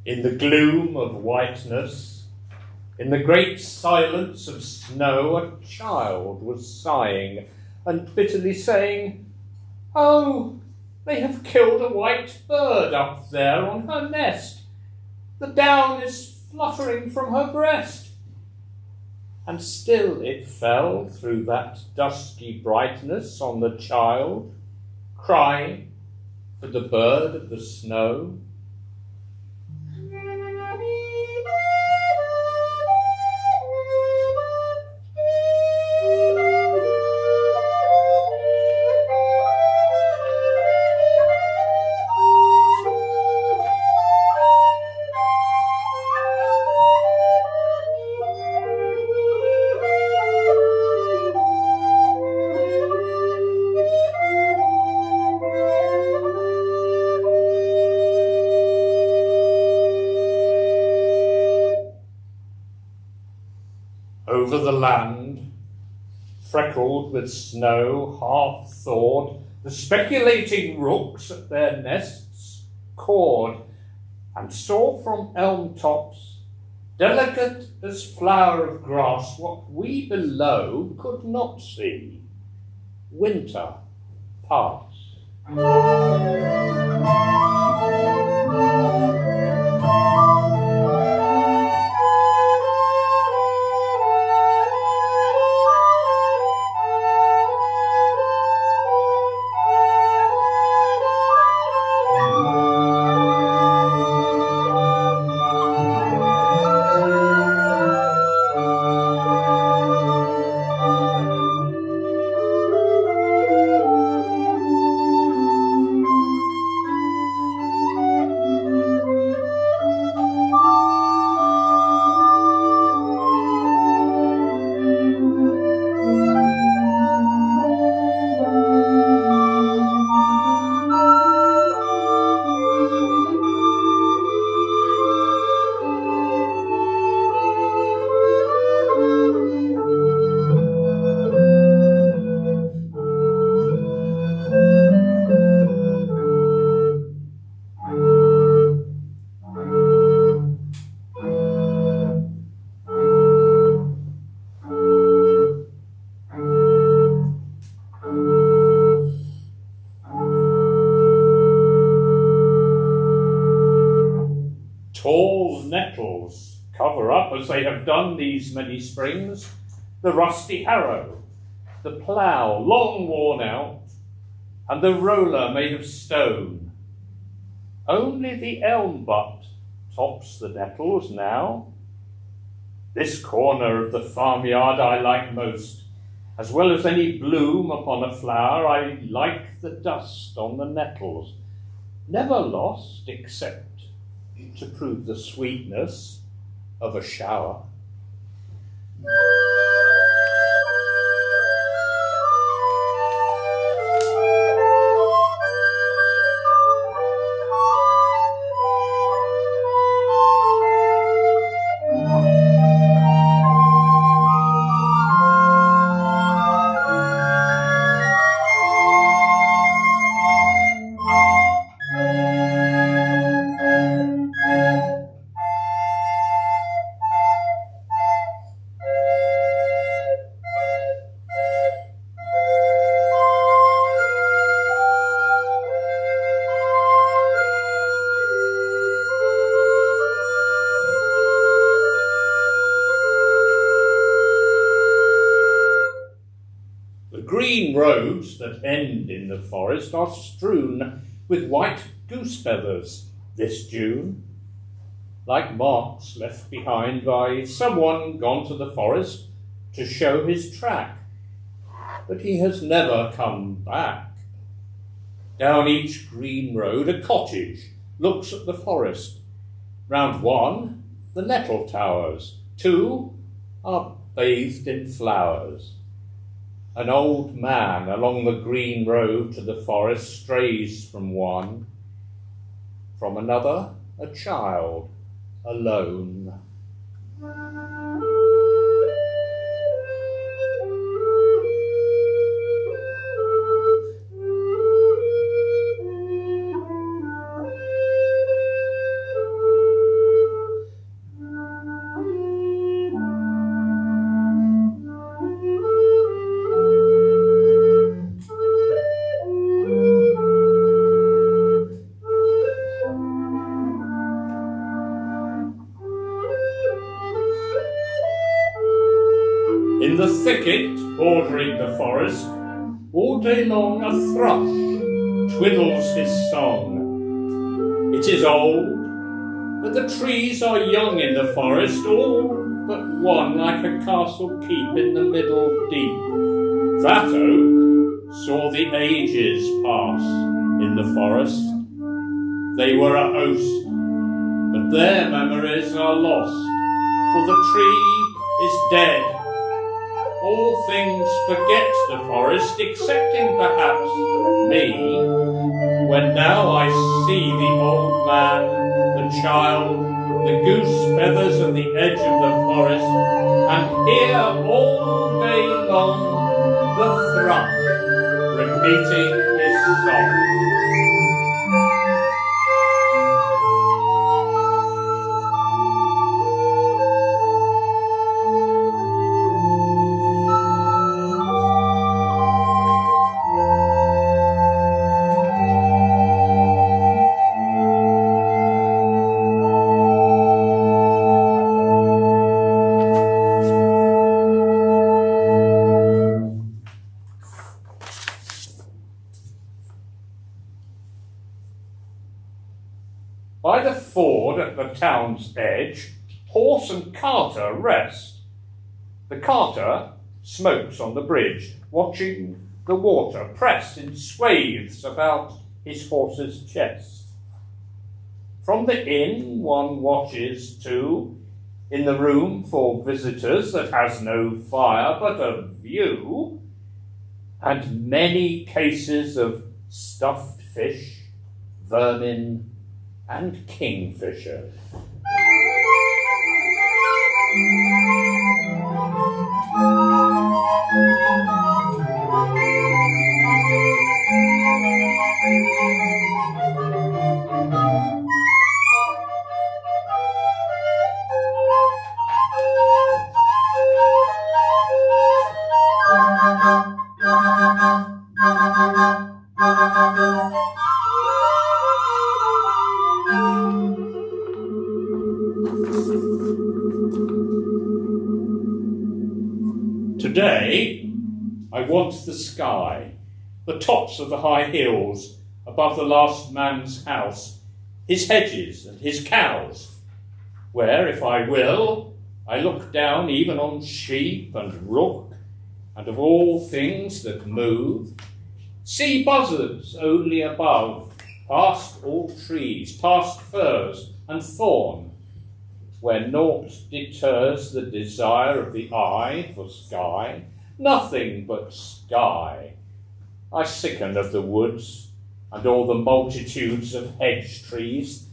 In the gloom of whiteness, in the great silence of snow, a child was sighing and bitterly saying, "Oh, they have killed a white bird up there on her nest. The down is fluttering from her breast." And still it fell through that dusky brightness on the child, crying for the bird of the snow. Over the land, freckled with snow, half-thawed, the speculating rooks at their nests cawed, and saw from elm tops, delicate as flower of grass, what we below could not see, winter pass. Tall nettles cover up, as they have done these many springs, the rusty harrow, the plough long worn out, and the roller made of stone. Only the elm butt tops the nettles now. This corner of the farmyard I like most, As well as any bloom upon a flower, I like the dust on the nettles, never lost except to prove the sweetness of a shower. Green roads that end in the forest are strewn with white goose feathers this June, like marks left behind by someone gone to the forest to show his track. But he has never come back. Down each green road a cottage looks at the forest. Round one, the nettle towers. Two are bathed in flowers. An old man along the green road to the forest strays from one. From another, a child, alone. In the thicket bordering the forest, all day long a thrush twiddles his song. It is old, but the trees are young in the forest, all but one like a castle keep in the middle deep. That oak saw the ages pass in the forest. They were a host, but their memories are lost, for the tree is dead. All things forget the forest, excepting perhaps me, when now I see the old man, the child, the goose feathers at the edge of the forest, and hear all day long the thrush repeating his song. By the ford at the town's edge, horse and carter rest. The carter smokes on the bridge, watching the water press in swathes about his horse's chest. From the inn one watches too, in the room for visitors that has no fire but a view, and many cases of stuffed fish, vermin, and kingfisher. Today, I want the sky, the tops of the high hills above the last man's house, his hedges and his cows, where, if I will, I look down even on sheep and rook and of all things that move, see buzzards only above, past all trees, past furze and thorn, where naught deters the desire of the eye for sky, nothing but sky. I sicken of the woods and all the multitudes of hedge trees.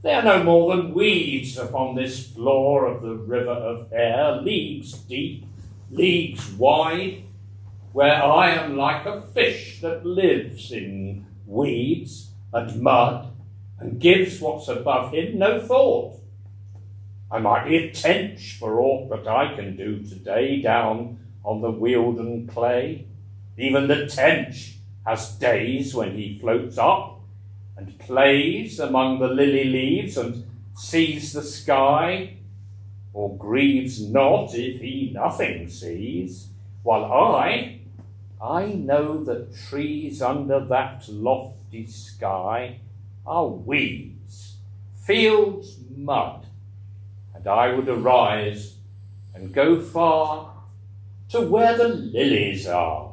They are no more than weeds upon this floor of the river of air, leagues deep, leagues wide, where I am like a fish that lives in weeds and mud and gives what's above him no thought. I might be a tench for aught that I can do today down on the Wealden clay. Even the tench has days when he floats up and plays among the lily leaves and sees the sky, or grieves not if he nothing sees, while I know that trees under that lofty sky are weeds, fields mud, and I would arise and go far to where the lilies are.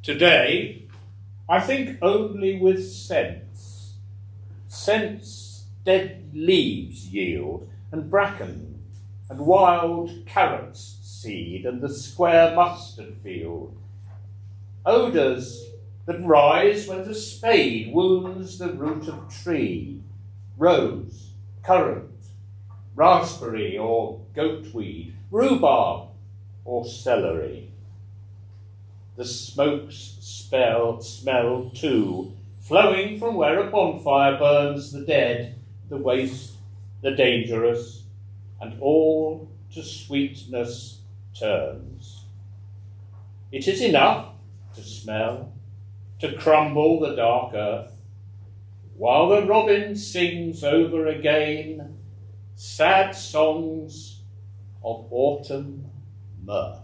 Today, I think only with sense. Sense dead leaves yield, and bracken, and wild carrots seed, and the square mustard field. Odours that rise when the spade wounds the root of tree, rose, currant, raspberry or goatweed, rhubarb or celery. The smokes smell too, flowing from where a bonfire burns the dead, the waste, the dangerous, and all to sweetness turns. It is enough to smell, to crumble the dark earth, while the robin sings over again sad songs of autumn mirth.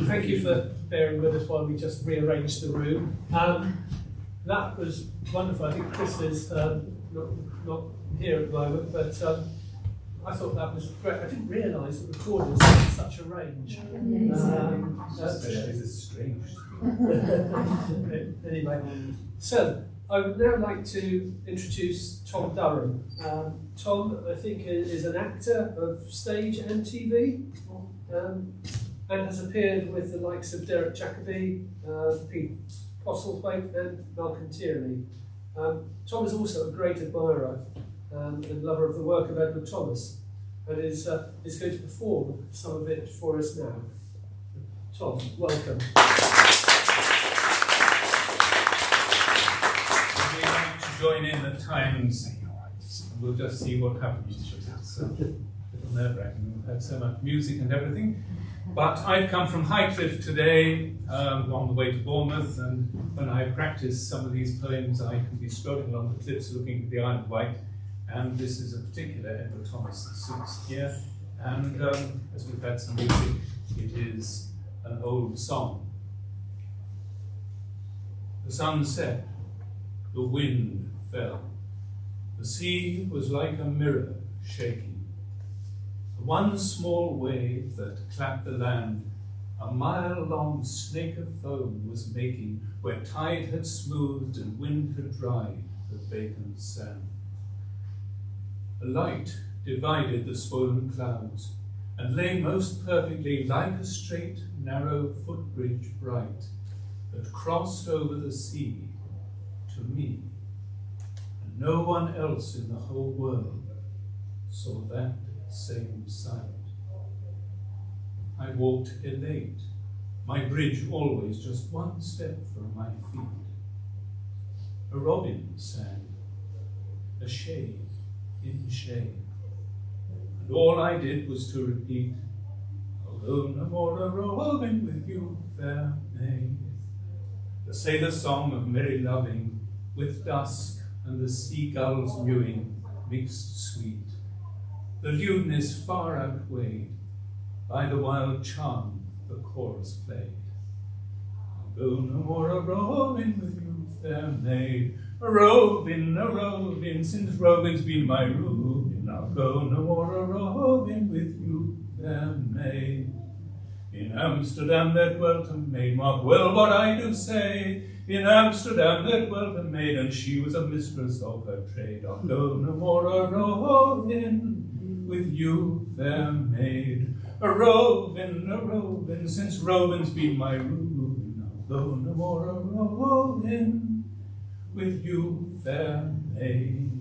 Thank you for bearing with us while we just rearranged the room. That was wonderful. I think Chris is not here at the moment, but I thought that was great. I didn't realise that recorders had such a range. Especially this strange. Anyway, so I would now like to introduce Tom Durham. Tom, I think, is an actor of stage and TV. And has appeared with the likes of Derek Jacobi, Pete Postlethwaite and Malcolm Tierney. Tom is also a great admirer and lover of the work of Edward Thomas, and is going to perform some of it for us now. Tom, welcome. We'd like to join in at times. We'll just see what happens. It's a little nerve-wracking. We've had so much music and everything. But I've come from Highcliffe today, on the way to Bournemouth, and when I practice some of these poems, I can be strolling along the cliffs looking at the Isle of Wight, and this is a particular Edward Thomas that suits here. And as we've had some music, it is an old song. The sun set, the wind fell, the sea was like a mirror shaking. One small wave that clapped the land, a mile-long snake of foam was making, where tide had smoothed and wind had dried the vacant sand. A light divided the swollen clouds, and lay most perfectly like a straight, narrow footbridge bright, that crossed over the sea to me, and no one else in the whole world saw that same sight. I walked elate, my bridge always just one step from my feet. A robin sang, a shade in shade, and all I did was to repeat, although no more a roving with you, fair maid. The sailor song of merry loving, with dusk and the seagulls mewing, mixed sweet. The lewdness far outweighed by the wild charm the chorus played. I'll go no more a roving with you, fair maid. A roving, since roving's been my ruin. I'll go no more a roving with you, fair maid. In Amsterdam there dwelt a maid, mark well what I do say. In Amsterdam there dwelt a maid, and she was a mistress of her trade. I'll go no more a roving with you, fair maid. A roving, since roving's been my ruin. I'll go no more a roving with you, fair maid.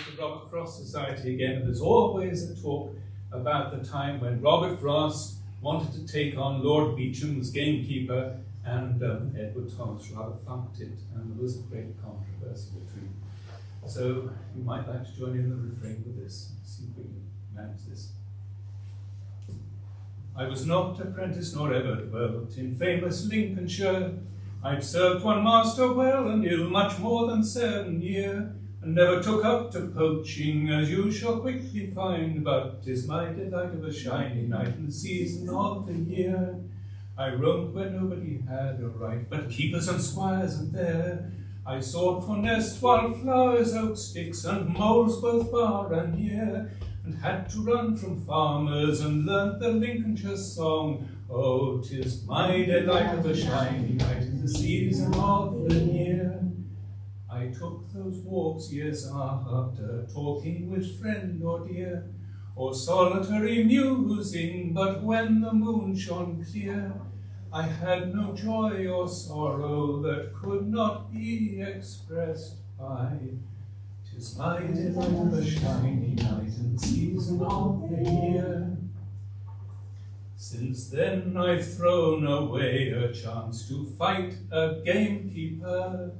The Robert Frost Society again, and there's always a talk about the time when Robert Frost wanted to take on Lord Beauchamp's gamekeeper, and Edward Thomas rather funked it, and there was a great controversy between them. So you might like to join in the refrain with this, see if we can manage this. I was not apprentice nor ever dwelt in famous Lincolnshire. I've served one master well and ill much more than 7 year, and never took up to poaching, as you shall quickly find, but 'tis my delight of a shiny night in the season of the year. I roamed where nobody had a right, but keepers and squires, and there I sought for nest, wildflowers, oak sticks, and moles both far and near, and had to run from farmers and learnt the Lincolnshire song. Oh, 'tis my delight of a shiny night in the season of the year. I took those walks years after, talking with friend or dear, or solitary musing, but when the moon shone clear, I had no joy or sorrow that could not be expressed by 'tis my delight of a shiny night in the season of the year. Since then I've thrown away a chance to fight a gamekeeper,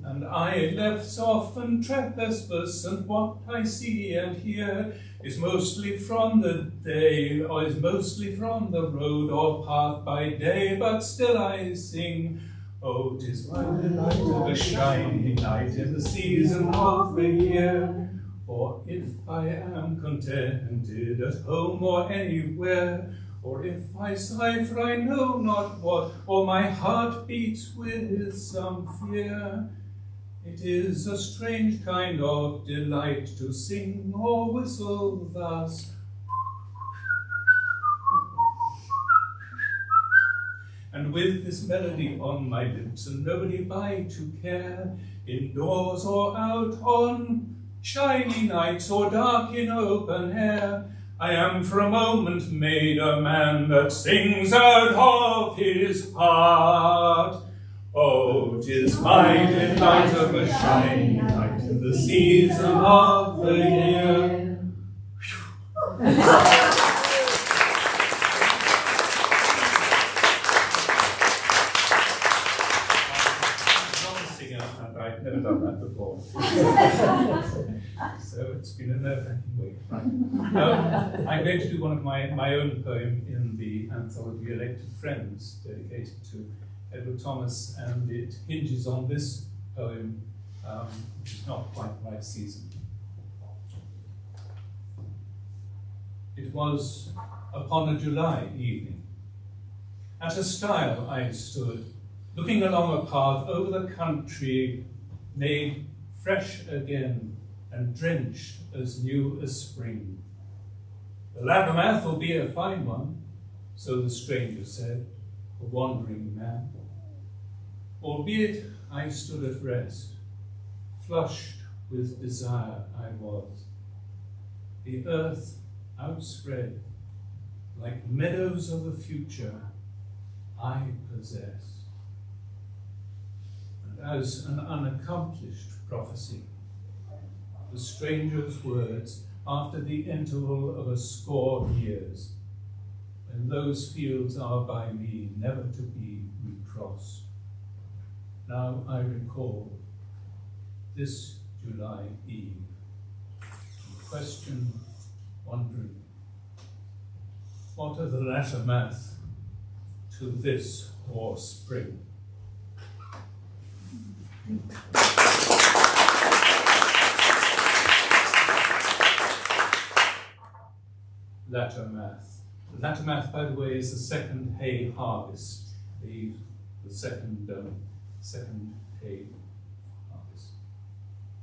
and I left off and trespass, and what I see and hear is mostly from the day, or is mostly from the road or path by day, but still I sing, oh, 'tis my delight of a shiny night in the season of the year. For if I am contented at home or anywhere, or if I sigh for I know not what, or my heart beats with some fear, it is a strange kind of delight to sing or whistle thus. And with this melody on my lips, and nobody by to care, indoors or out on shiny nights, or dark in open air, I am for a moment made a man that sings out of his heart. Oh, 'tis my delight of a shiny night in the season of the year. I've never done that before. So it's been a nerve-wracking week. Right. I'm going to do one of my own poem in the anthology Elected Friends, dedicated to Edward Thomas, and it hinges on this poem, which is not quite the right season. It was upon a July evening. At a stile I stood, looking along a path over the country, made fresh again and drenched as new as spring. The Labyrinth will be a fine one, so the stranger said, a wandering man. Albeit I stood at rest, flushed with desire I was. The earth outspread, like meadows of the future, I possess. And as an unaccomplished prophecy, the stranger's words after the interval of a score years, when those fields are by me never to be recrossed. Now I recall this July eve, and question, wondering, what are the latter math to this or spring? Latter-math. Latter-math, by the way, is the second hay harvest, the second hay harvest,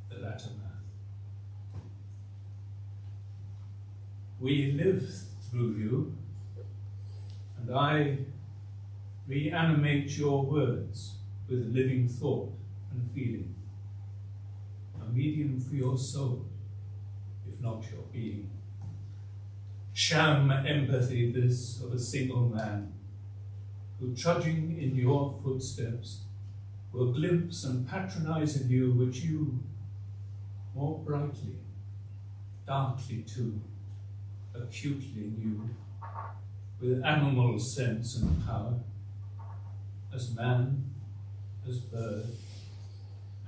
the latter-math. We live through you, and I reanimate your words with living thought and feeling, a medium for your soul, if not your being. Sham empathy this of a single man, who trudging in your footsteps will glimpse and patronize in you which you more brightly, darkly too, acutely knew, with animal sense and power, as man, as bird,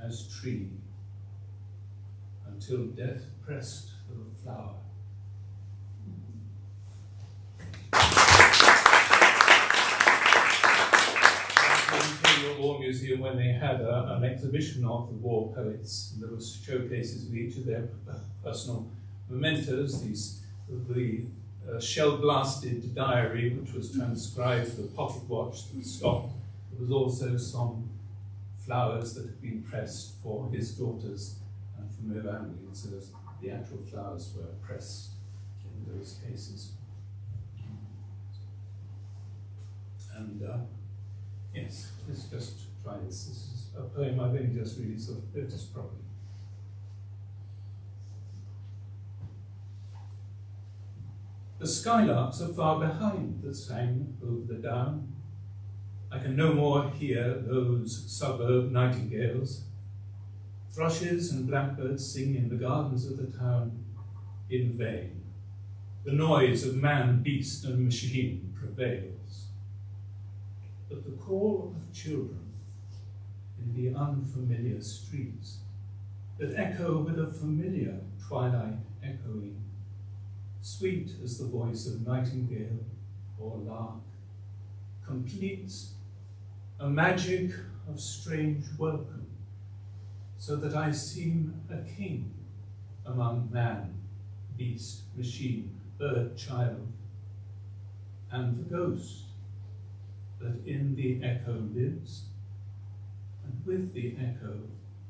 as tree, until death pressed the flower. when they had an exhibition of the war poets, and there was showcases of each of their personal mementos, the shell-blasted diary, which was transcribed, the pocket watch that stopped. There was also some flowers that had been pressed for his daughters and from Yvonne, so the actual flowers were pressed in those cases. And yes, let's just try this. This is a poem I've only just really sort of noticed properly. The skylarks are far behind that sang over the down. I can no more hear those suburb nightingales. Thrushes and blackbirds sing in the gardens of the town in vain. The noise of man, beast and machine prevails. But the call of children in the unfamiliar streets that echo with a familiar twilight echoing, sweet as the voice of nightingale or lark, completes a magic of strange welcome, so that I seem a king among man, beast, machine, bird, child, and the ghost that in the echo lives, and with the echo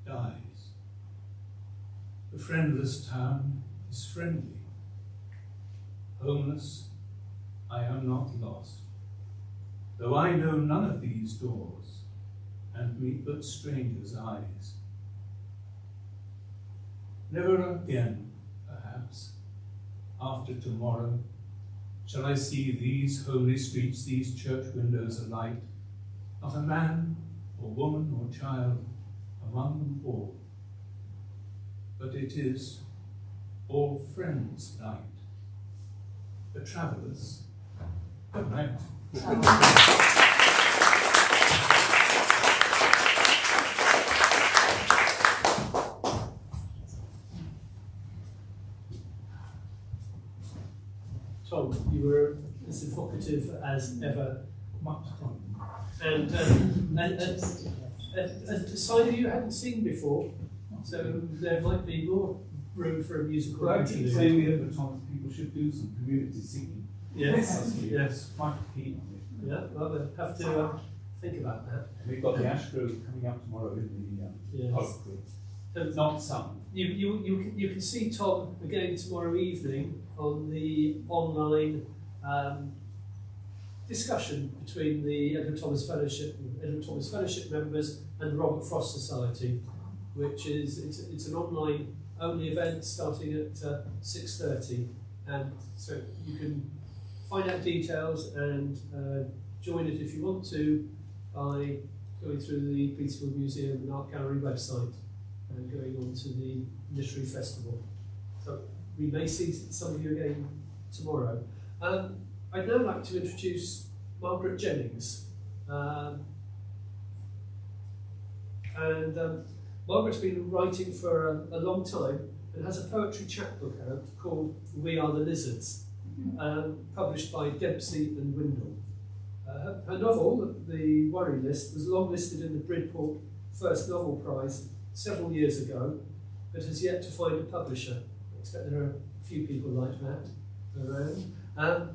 dies. The friendless town is friendly. Homeless, I am not lost, though I know none of these doors, and meet but strangers' eyes. Never again, perhaps, after tomorrow, shall I see these holy streets, these church windows alight, not a man or woman or child among them all, but it is all friends' night. The travellers, good night. Tom, you were as evocative as ever. Much fun. And a side of you hadn't seen before, so there might be more room for a musical Well, I keep interlude. saying the other times people should do some community singing. Yes, yes. Quite keen on it. Yeah, well, we'll have to think about that. We've got the Ash Grove coming up tomorrow in the Yes. Oak Grove. So Not some. you can see Tom again tomorrow evening on the online discussion between the Edward Thomas Fellowship members and the Robert Frost Society, which is it's an online only event starting at 6:30, and so you can find out details and join it if you want to by going through the Petersfield Museum and Art Gallery website and going on to the Literary Festival. So we may see some of you again tomorrow. I'd now like to introduce Margaret Jennings. Margaret's been writing for a long time and has a poetry chapbook out called We Are the Lizards, published by Dempsey and Windle. Her novel, The Worry List, was longlisted in the Bridport First Novel Prize several years ago, but has yet to find a publisher. I expect there are a few people like that around.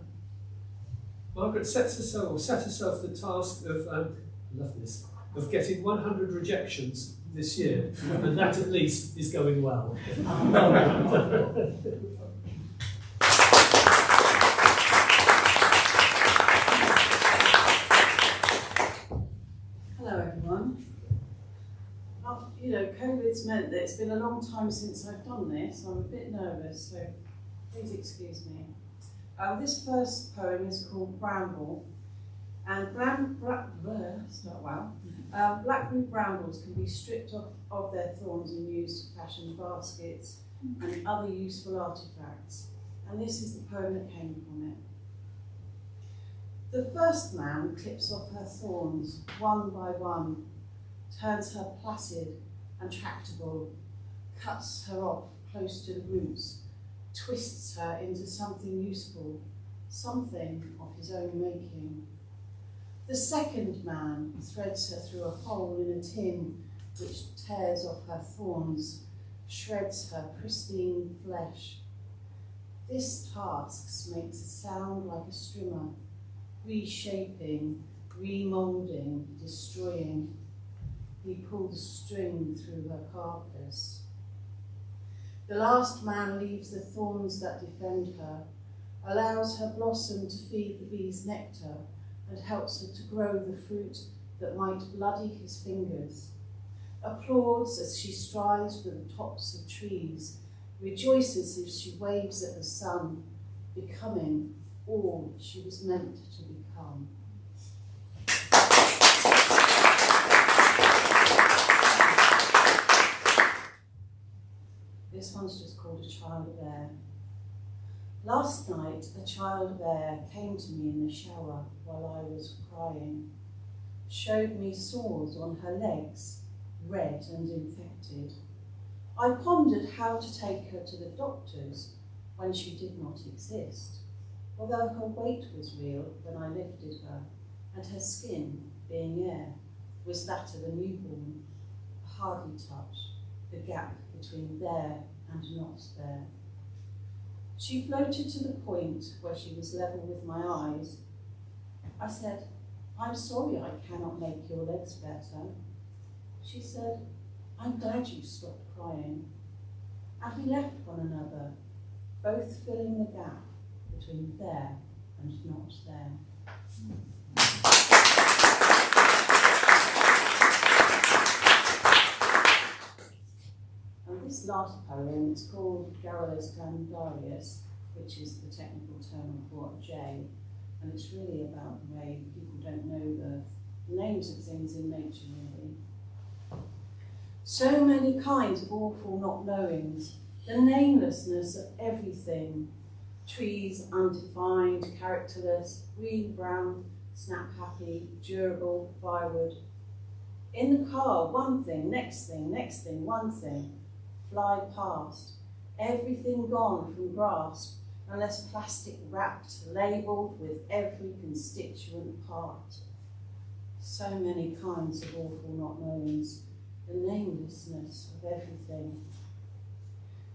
Margaret set herself the task of, I love this, of getting 100 rejections this year, and that at least is going well. Hello everyone. COVID's meant that it's been a long time since I've done this. I'm a bit nervous, so please excuse me. This first poem is called Bramble, and blackberry brambles can be stripped of their thorns and used to fashion baskets and other useful artefacts, and this is the poem that came from it. The first man clips off her thorns one by one, turns her placid and tractable, cuts her off close to the roots, twists her into something useful, something of his own making. The second man threads her through a hole in a tin, which tears off her thorns, shreds her pristine flesh. This task makes a sound like a strimmer, reshaping, remoulding, destroying. He pulls string through her carcass. The last man leaves the thorns that defend her, allows her blossom to feed the bee's nectar, and helps her to grow the fruit that might bloody his fingers. Applauds as she strives for the tops of trees, rejoices as she waves at the sun, becoming all she was meant to become. This one's just called A Child of Air. Last night, a child of air came to me in the shower while I was crying, showed me sores on her legs, red and infected. I pondered how to take her to the doctors when she did not exist, although her weight was real when I lifted her, and her skin, being air, was that of a newborn, hardly touched, the gap between there and not there. She floated to the point where she was level with my eyes. I said, "I'm sorry I cannot make your legs better." She said, "I'm glad you stopped crying." And we left one another, both filling the gap between there and not there. And this last poem is called Garrulus Gandarius, which is the technical term for J, and it's really about the way people don't know the names of things in nature, really. So many kinds of awful not knowings, the namelessness of everything. Trees undefined, characterless, green, brown, snap happy, durable, firewood. In the car, one thing, next thing, one thing. Fly past, everything gone from grasp, unless plastic wrapped, labelled with every constituent part. So many kinds of awful not knowings, the namelessness of everything.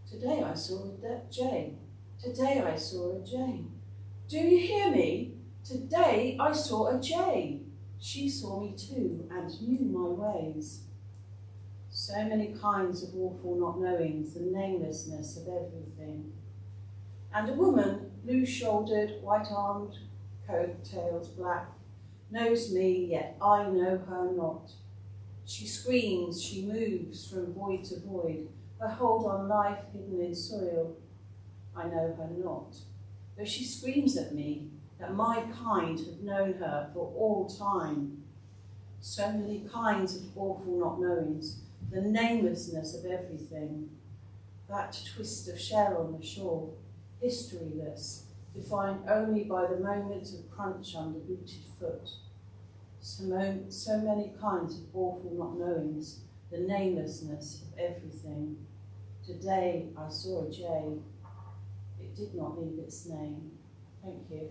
Today I saw a J. Today I saw a J. Do you hear me? Today I saw a J. She saw me too and knew my ways. So many kinds of awful not knowings, the namelessness of everything. And a woman, blue-shouldered, white-armed, coat-tails black, knows me, yet I know her not. She screams, she moves from void to void, her hold on life hidden in soil. I know her not, though she screams at me that my kind have known her for all time. So many kinds of awful not knowings, the namelessness of everything. That twist of shell on the shore, historyless, defined only by the moment of crunch under booted foot. So many kinds of awful not knowings, the namelessness of everything. Today I saw a J. It did not leave its name. Thank you.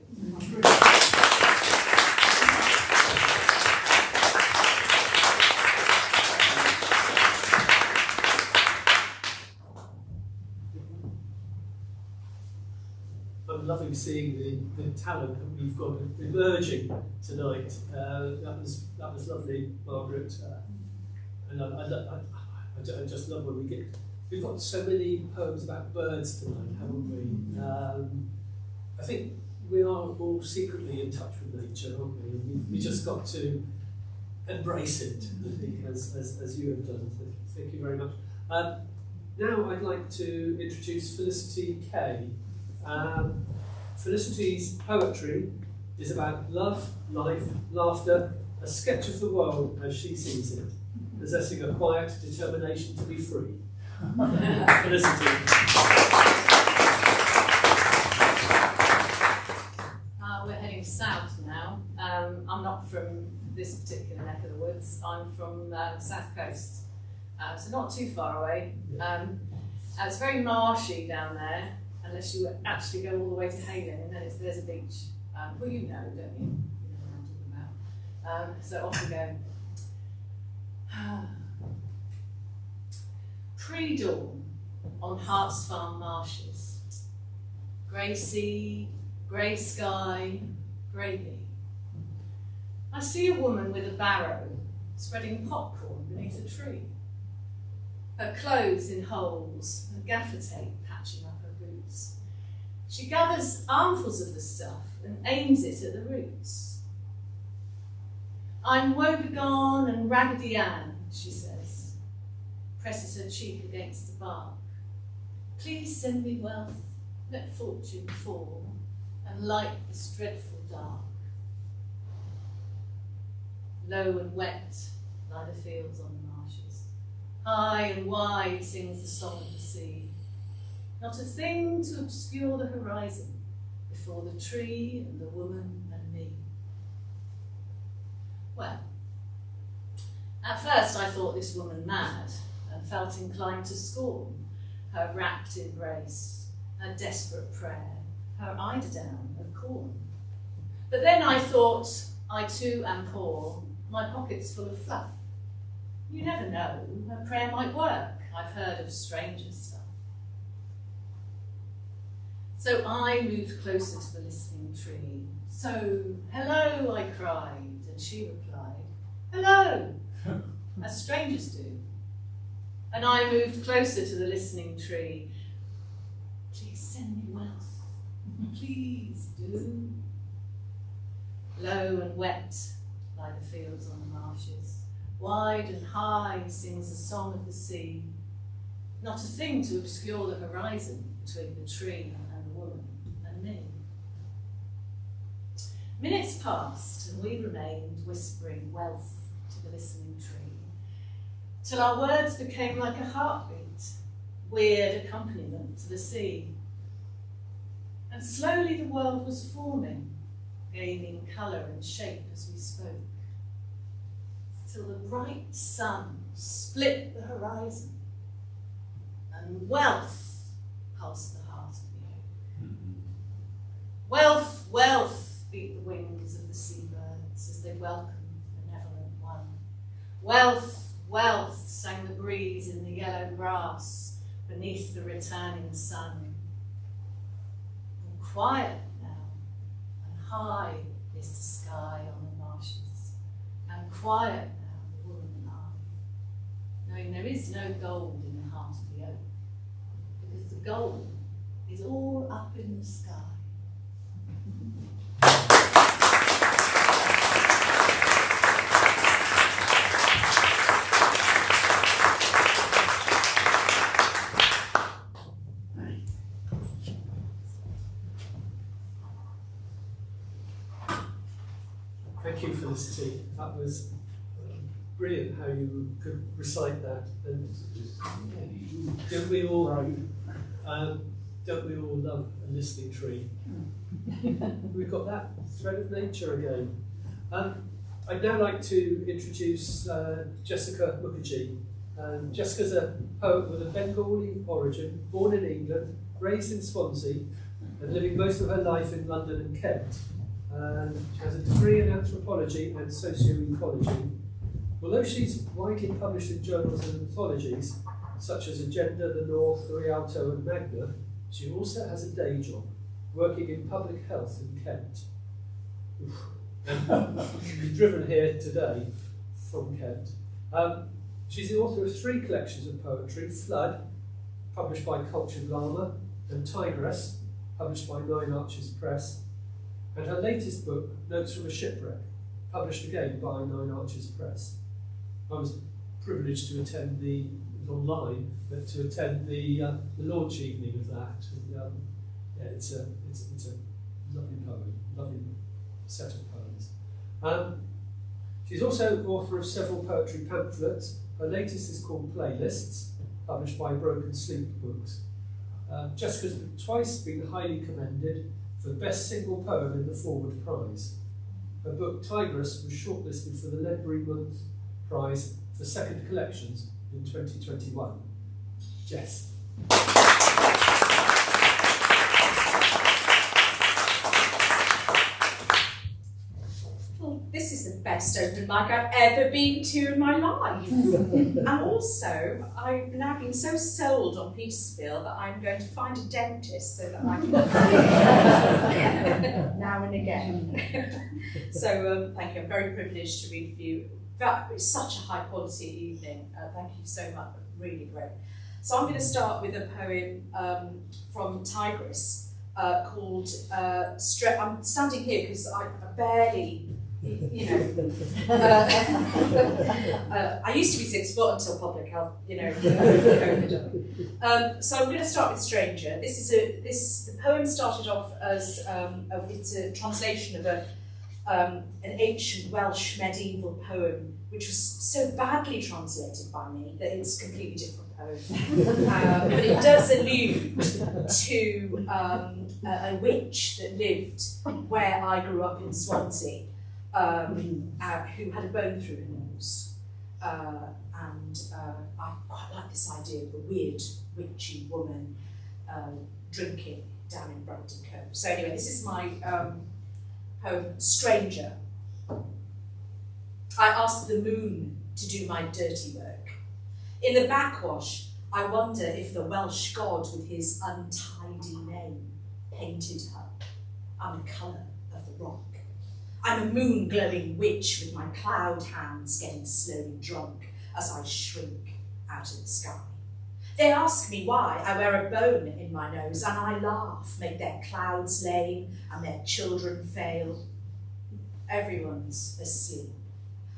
I'm loving seeing the talent that we've got emerging tonight. That was lovely, Margaret. And I just love when we've got so many poems about birds tonight, haven't we? I think we are all secretly in touch with nature, aren't we? We just got to embrace it, I think, as you have done. So thank you very much. Now I'd like to introduce Felicity Kay. Felicity's poetry is about love, life, laughter, a sketch of the world as she sees it, possessing a quiet determination to be free. Felicity. We're heading south now. I'm not from this particular neck of the woods. I'm from the south coast, so not too far away. It's very marshy down there, unless you actually go all the way to Hayling, and then there's a beach. Well, you know, don't you? You know what I'm talking So off we go. Pre-dawn on Hart's Farm marshes. Grey sea, grey sky, grey bee. I see a woman with a barrow spreading popcorn beneath a tree. Her clothes in holes and gaffer tape patching up her boots. She gathers armfuls of the stuff and aims it at the roots. I'm woebegone and Raggedy Ann, she says, presses her cheek against the bark. Please send me wealth, let fortune fall, and light this dreadful dark. Low and wet lie the fields on the marshes. High and wide sings the song of the sea. Not a thing to obscure the horizon before the tree and the woman and me. Well, at first I thought this woman mad and felt inclined to scorn her rapt embrace, her desperate prayer, her eiderdown of corn. But then I thought, I too am poor, my pockets full of fluff. You never know, her prayer might work. I've heard of stranger stuff. So I moved closer to the listening tree. So, hello, I cried, and she replied, hello, as strangers do. And I moved closer to the listening tree. Please send me wealth, please do. Low and wet lie the fields on the marshes. Wide and high sings the song of the sea. Not a thing to obscure the horizon between the tree and the woman and me. Minutes passed and we remained whispering wealth to the listening tree, till our words became like a heartbeat, weird accompaniment to the sea. And slowly the world was forming, gaining colour and shape as we spoke, till the bright sun split the horizon and wealth pulsed the heart of the oak. Wealth, wealth, beat the wings of the seabirds as they welcomed the benevolent one. Wealth, wealth, sang the breeze in the yellow grass beneath the returning sun. And quiet now, and high is the sky on the marshes, and quiet now the woman and I, knowing there is no gold in the heart of the oak, because the gold is all up in the sky. Thank you, Felicity. That was brilliant how you could recite that. And don't we all love a listening tree? We've got that thread of nature again. I'd now like to introduce Jessica Mookherjee. Jessica's a poet with a Bengali origin, born in England, raised in Swansea, and living most of her life in London and Kent. And she has a degree in anthropology and socio-ecology. Although she's widely published in journals and anthologies, such as Agenda, The North, The Rialto and Magna, she also has a day job, working in public health in Kent. She's driven here today from Kent. She's the author of 3 collections of poetry, Flood, published by Cultured Llama, and Tigress, published by Nine Arches Press, and her latest book, Notes from a Shipwreck, published again by Nine Arches Press. I was privileged to attend it was online, but to attend the launch evening of that. And, it's a lovely poem, lovely set of poems. She's also author of several poetry pamphlets. Her latest is called Playlists, published by Broken Sleep Books. Jessica's twice been highly commended for Best Single Poem in the Forward Prize. Her book Tigress was shortlisted for the Ledbury Month Prize for Second Collections in 2021. Jess. Well, this is the best best open mic I've ever been to in my life. And also, I've now been so sold on Petersfield that I'm going to find a dentist so that I can now and again. So thank you, I'm very privileged to read for you. It's such a high quality evening. Thank you so much, really great. So I'm going to start with a poem from Tigris called I'm standing here because I barely, I used to be 6 foot until public health, COVID. So I'm going to start with Stranger. The poem started off as it's a translation of an ancient Welsh medieval poem, which was so badly translated by me that it's a completely different poem. But it does allude to a witch that lived where I grew up in Swansea, who had a bone through her nose. And I quite like this idea of a weird, witchy woman drinking down in Brandon Cove. So anyway, this is my poem, Stranger. I asked the moon to do my dirty work. In the backwash, I wonder if the Welsh god with his untidy name painted her. I'm the colour of the rock. I'm a moon-glowing witch with my cloud hands getting slowly drunk as I shrink out of the sky. They ask me why I wear a bone in my nose, and I laugh, make their clouds lame and their children fail. Everyone's asleep.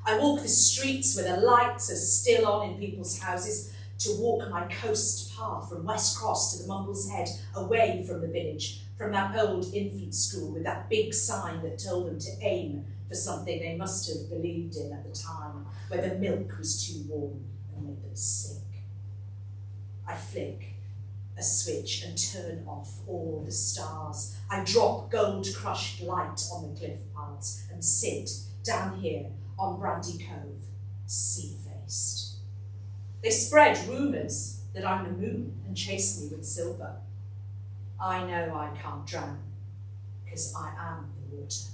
I walk the streets where the lights are still on in people's houses to walk my coast path from West Cross to the Mumble's Head, away from the village, from that old infant school with that big sign that told them to aim for something they must have believed in at the time, where the milk was too warm and made them sick. I flick a switch and turn off all the stars. I drop gold-crushed light on the cliff paths and sit down here on Brandy Cove, sea-faced. They spread rumours that I'm the moon and chase me with silver. I know I can't drown, because I am the water.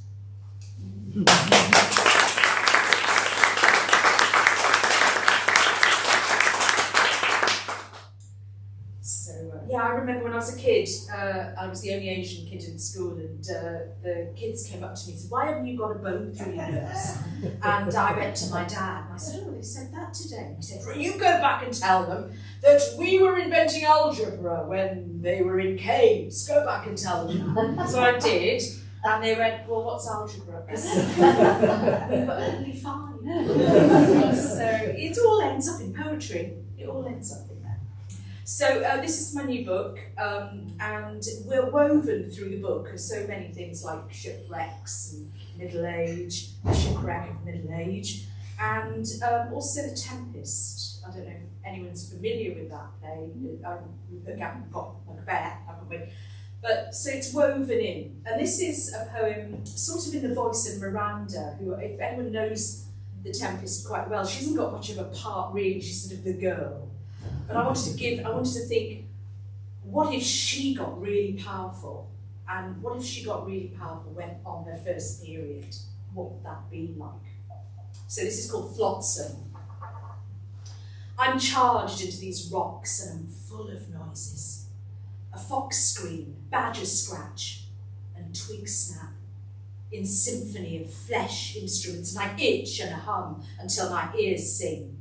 I remember when I was a kid, I was the only Asian kid in school, and the kids came up to me and said, "Why haven't you got a bone through your nose?" And I went to my dad and I said, "Oh, they said that today." He said, "Well, you go back and tell them that we were inventing algebra when they were in caves. Go back and tell them that." So I did, and they went, "Well, what's algebra?" We were only 5. So it all ends up in poetry. It all ends up in there. So this is my new book, and we're woven through the book of so many things like shipwrecks and middle age, the shipwreck of middle age, and also The Tempest. I don't know if anyone's familiar with that play. We've got Macbeth, haven't we? But so it's woven in, and this is a poem sort of in the voice of Miranda, who, if anyone knows The Tempest quite well, she hasn't got much of a part really. She's sort of the girl. But I wanted to think, what if she got really powerful? And what if she got really powerful when on her first period? What would that be like? So this is called Flotsam. I'm charged into these rocks and I'm full of noises. A fox scream, badger scratch, and twig snap. In symphony of flesh instruments, and I itch and hum until my ears sing.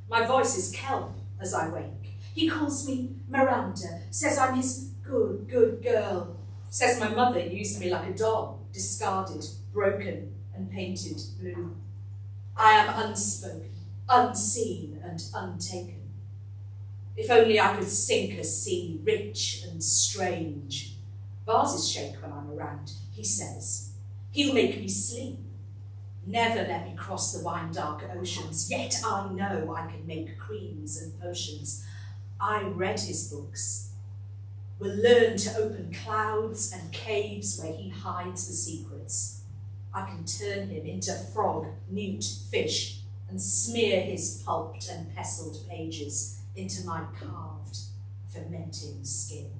My voice is kelp as I wake. He calls me Miranda, says I'm his good, good girl, says my mother used me like a doll, discarded, broken, and painted blue. I am unspoken, unseen, and untaken. If only I could sink a sea, rich and strange. Vases shake when I'm around, he says. He'll make me sleep. Never let me cross the wine-dark oceans, yet I know I can make creams and potions. I read his books. We'll learn to open clouds and caves where he hides the secrets. I can turn him into frog, newt, fish, and smear his pulped and pestled pages into my carved, fermenting skin.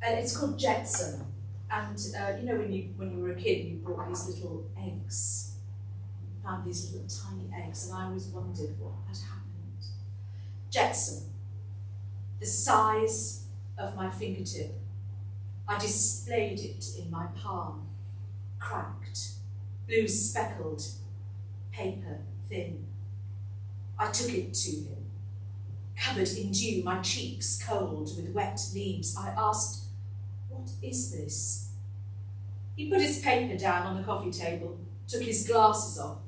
And it's called Jetson. And you know, when you were a kid, you brought these little eggs. You found these little tiny eggs, and I always wondered what had happened. Jetson, the size of my fingertip. I displayed it in my palm, cracked, blue speckled, paper thin. I took it to him, covered in dew, my cheeks cold with wet leaves. I asked, "What is this?" He put his paper down on the coffee table, took his glasses off.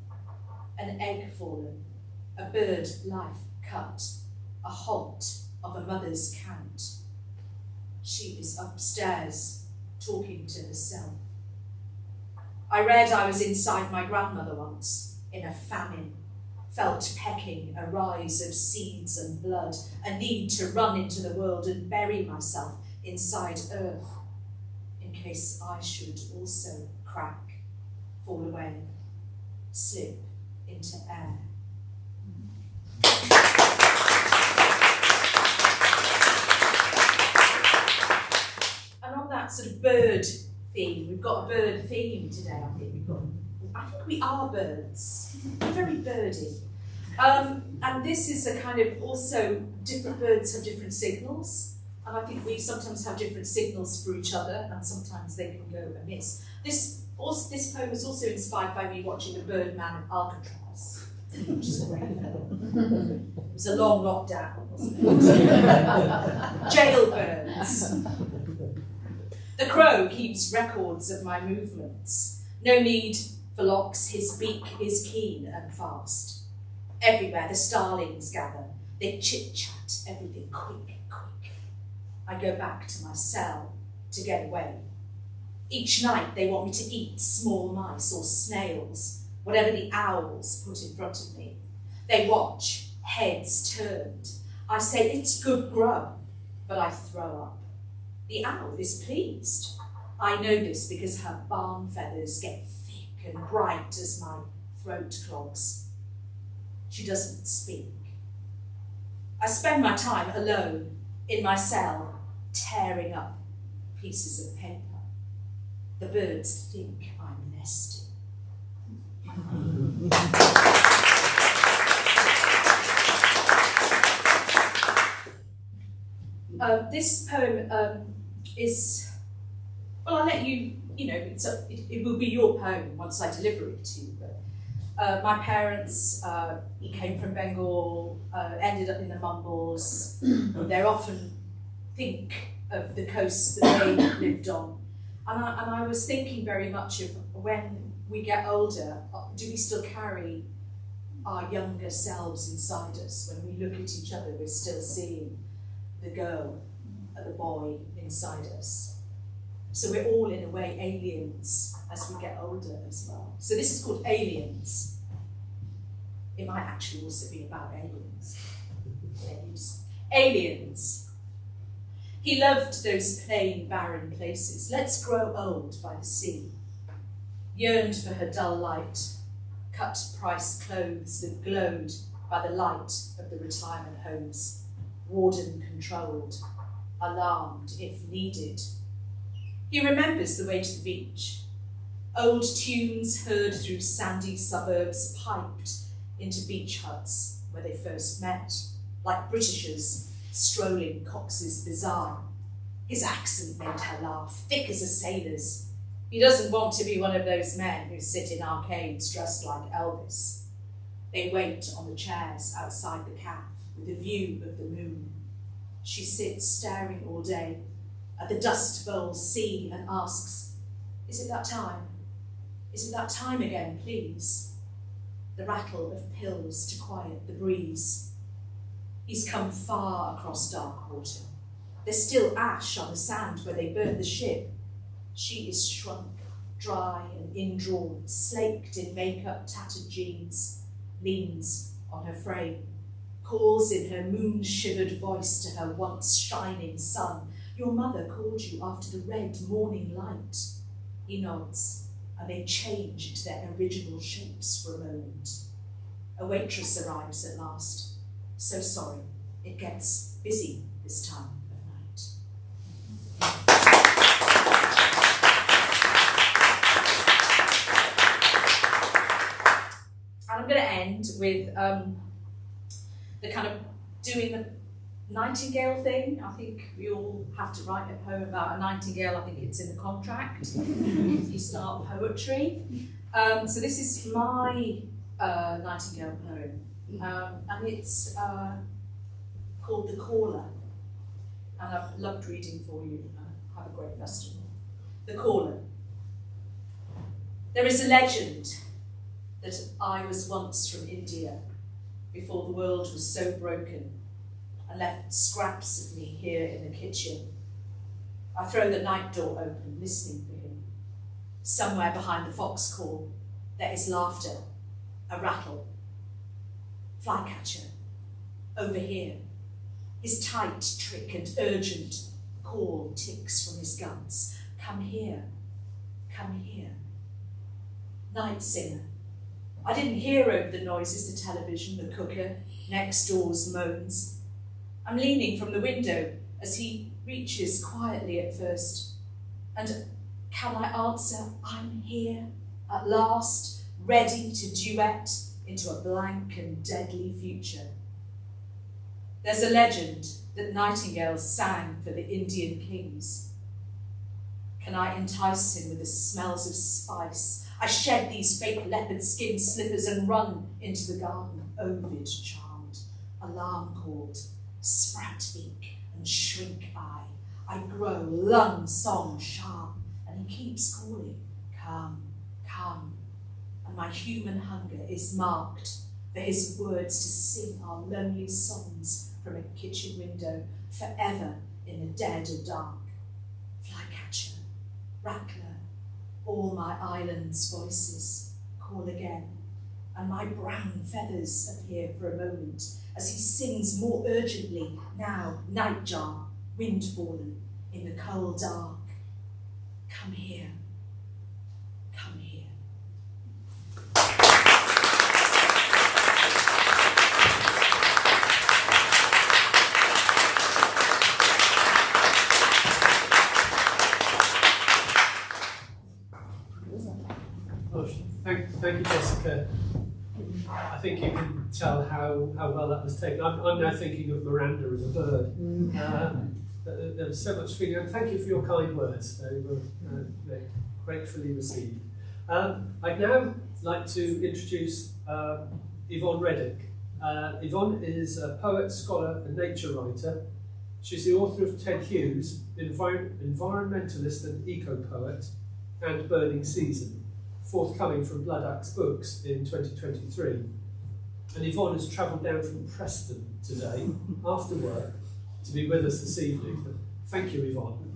An egg fallen, a bird life cut, a halt of a mother's count. She is upstairs, talking to herself. I read I was inside my grandmother once, in a famine, felt pecking, a rise of seeds and blood, a need to run into the world and bury myself inside earth, in case I should also crack, fall away, slip into air. And on that sort of bird theme, we've got a bird theme today, I think. I think we are birds. We're very birdy. And this is a kind of also, different birds have different signals. And I think we sometimes have different signals for each other, and sometimes they can go amiss. This poem was also inspired by me watching The Birdman at Alcatraz, which is a great film. It was a long lockdown, wasn't it? Jailbirds. The crow keeps records of my movements. No need for locks, his beak is keen and fast. Everywhere the starlings gather, they chit-chat everything quick. I go back to my cell to get away. Each night they want me to eat small mice or snails, whatever the owls put in front of me. They watch, heads turned. I say, "It's good grub," but I throw up. The owl is pleased. I know this because her barn feathers get thick and bright as my throat clogs. She doesn't speak. I spend my time alone in my cell, tearing up pieces of paper. The birds think I'm nesting. This poem is, well, I'll let you, it will be your poem once I deliver it to you. But my parents came from Bengal, ended up in the Mumbles. They often think of the coast that they lived on. And I was thinking very much of when we get older, do we still carry our younger selves inside us? When we look at each other, we're still seeing the girl and the boy inside us. So we're all, in a way, aliens as we get older as well. So this is called Aliens. It might actually also be about aliens. Aliens. He loved those plain, barren places. Let's grow old by the sea. Yearned for her dull light, cut-price clothes that glowed by the light of the retirement homes, warden-controlled, alarmed if needed. He remembers the way to the beach. Old tunes heard through sandy suburbs piped into beach huts where they first met, like Britishers strolling Cox's Bazaar. His accent made her laugh, thick as a sailor's. He doesn't want to be one of those men who sit in arcades dressed like Elvis. They wait on the chairs outside the cafe with a view of the moon. She sits staring all day at the dust bowl sea and asks, "Is it that time? Is it that time again, please?" The rattle of pills to quiet the breeze. He's come far across dark water. There's still ash on the sand where they burned the ship. She is shrunk, dry and indrawn, slaked in makeup, tattered jeans, leans on her frame, calls in her moon-shivered voice to her once shining sun. "Your mother called you after the red morning light." He nods, and they change into their original shapes for a moment. A waitress arrives at last. "So sorry, it gets busy this time of night." with the kind of doing the nightingale thing. I think we all have to write a poem about a nightingale. I think it's in the contract if you start poetry. So this is my nightingale poem, and it's called The Caller, and I've loved reading for you. Have a great festival. The Caller. There is a legend that I was once from India before the world was so broken and left scraps of me here in the kitchen. I throw the night door open, listening for him. Somewhere behind the foxcall, there is laughter, a rattle. Flycatcher, over here. His tight trick and urgent call ticks from his guts. Come here, come here. Night singer. I didn't hear over the noises, the television, the cooker, next door's moans. I'm leaning from the window as he reaches quietly at first. And can I answer, I'm here, at last, ready to duet into a blank and deadly future. There's a legend that nightingales sang for the Indian kings. Can I entice him with the smells of spice? I shed these fake leopard skin slippers and run into the garden, Ovid charmed, alarm called, sprout beak and shrink eye. I grow lung song sharp, and he keeps calling, come, come. And my human hunger is marked for his words to sing our lonely songs from a kitchen window, forever in the dead or dark. Flycatcher, rattler, all my island's voices call again, and my brown feathers appear for a moment as he sings more urgently, now nightjar, wind fallen in the cold dark. Come here, come here. Thank you, Jessica. I think you can tell how well that was taken. I'm now thinking of Miranda as a bird. There was so much feeling, and thank you for your kind words. They were gratefully received. I'd now like to introduce Yvonne Reddick. Yvonne is a poet, scholar, and nature writer. She's the author of Ted Hughes, environmentalist and eco-poet, and Burning Season, forthcoming from Blood Axe Books in 2023. And Yvonne has travelled down from Preston today, after work, to be with us this evening. Thank you, Yvonne.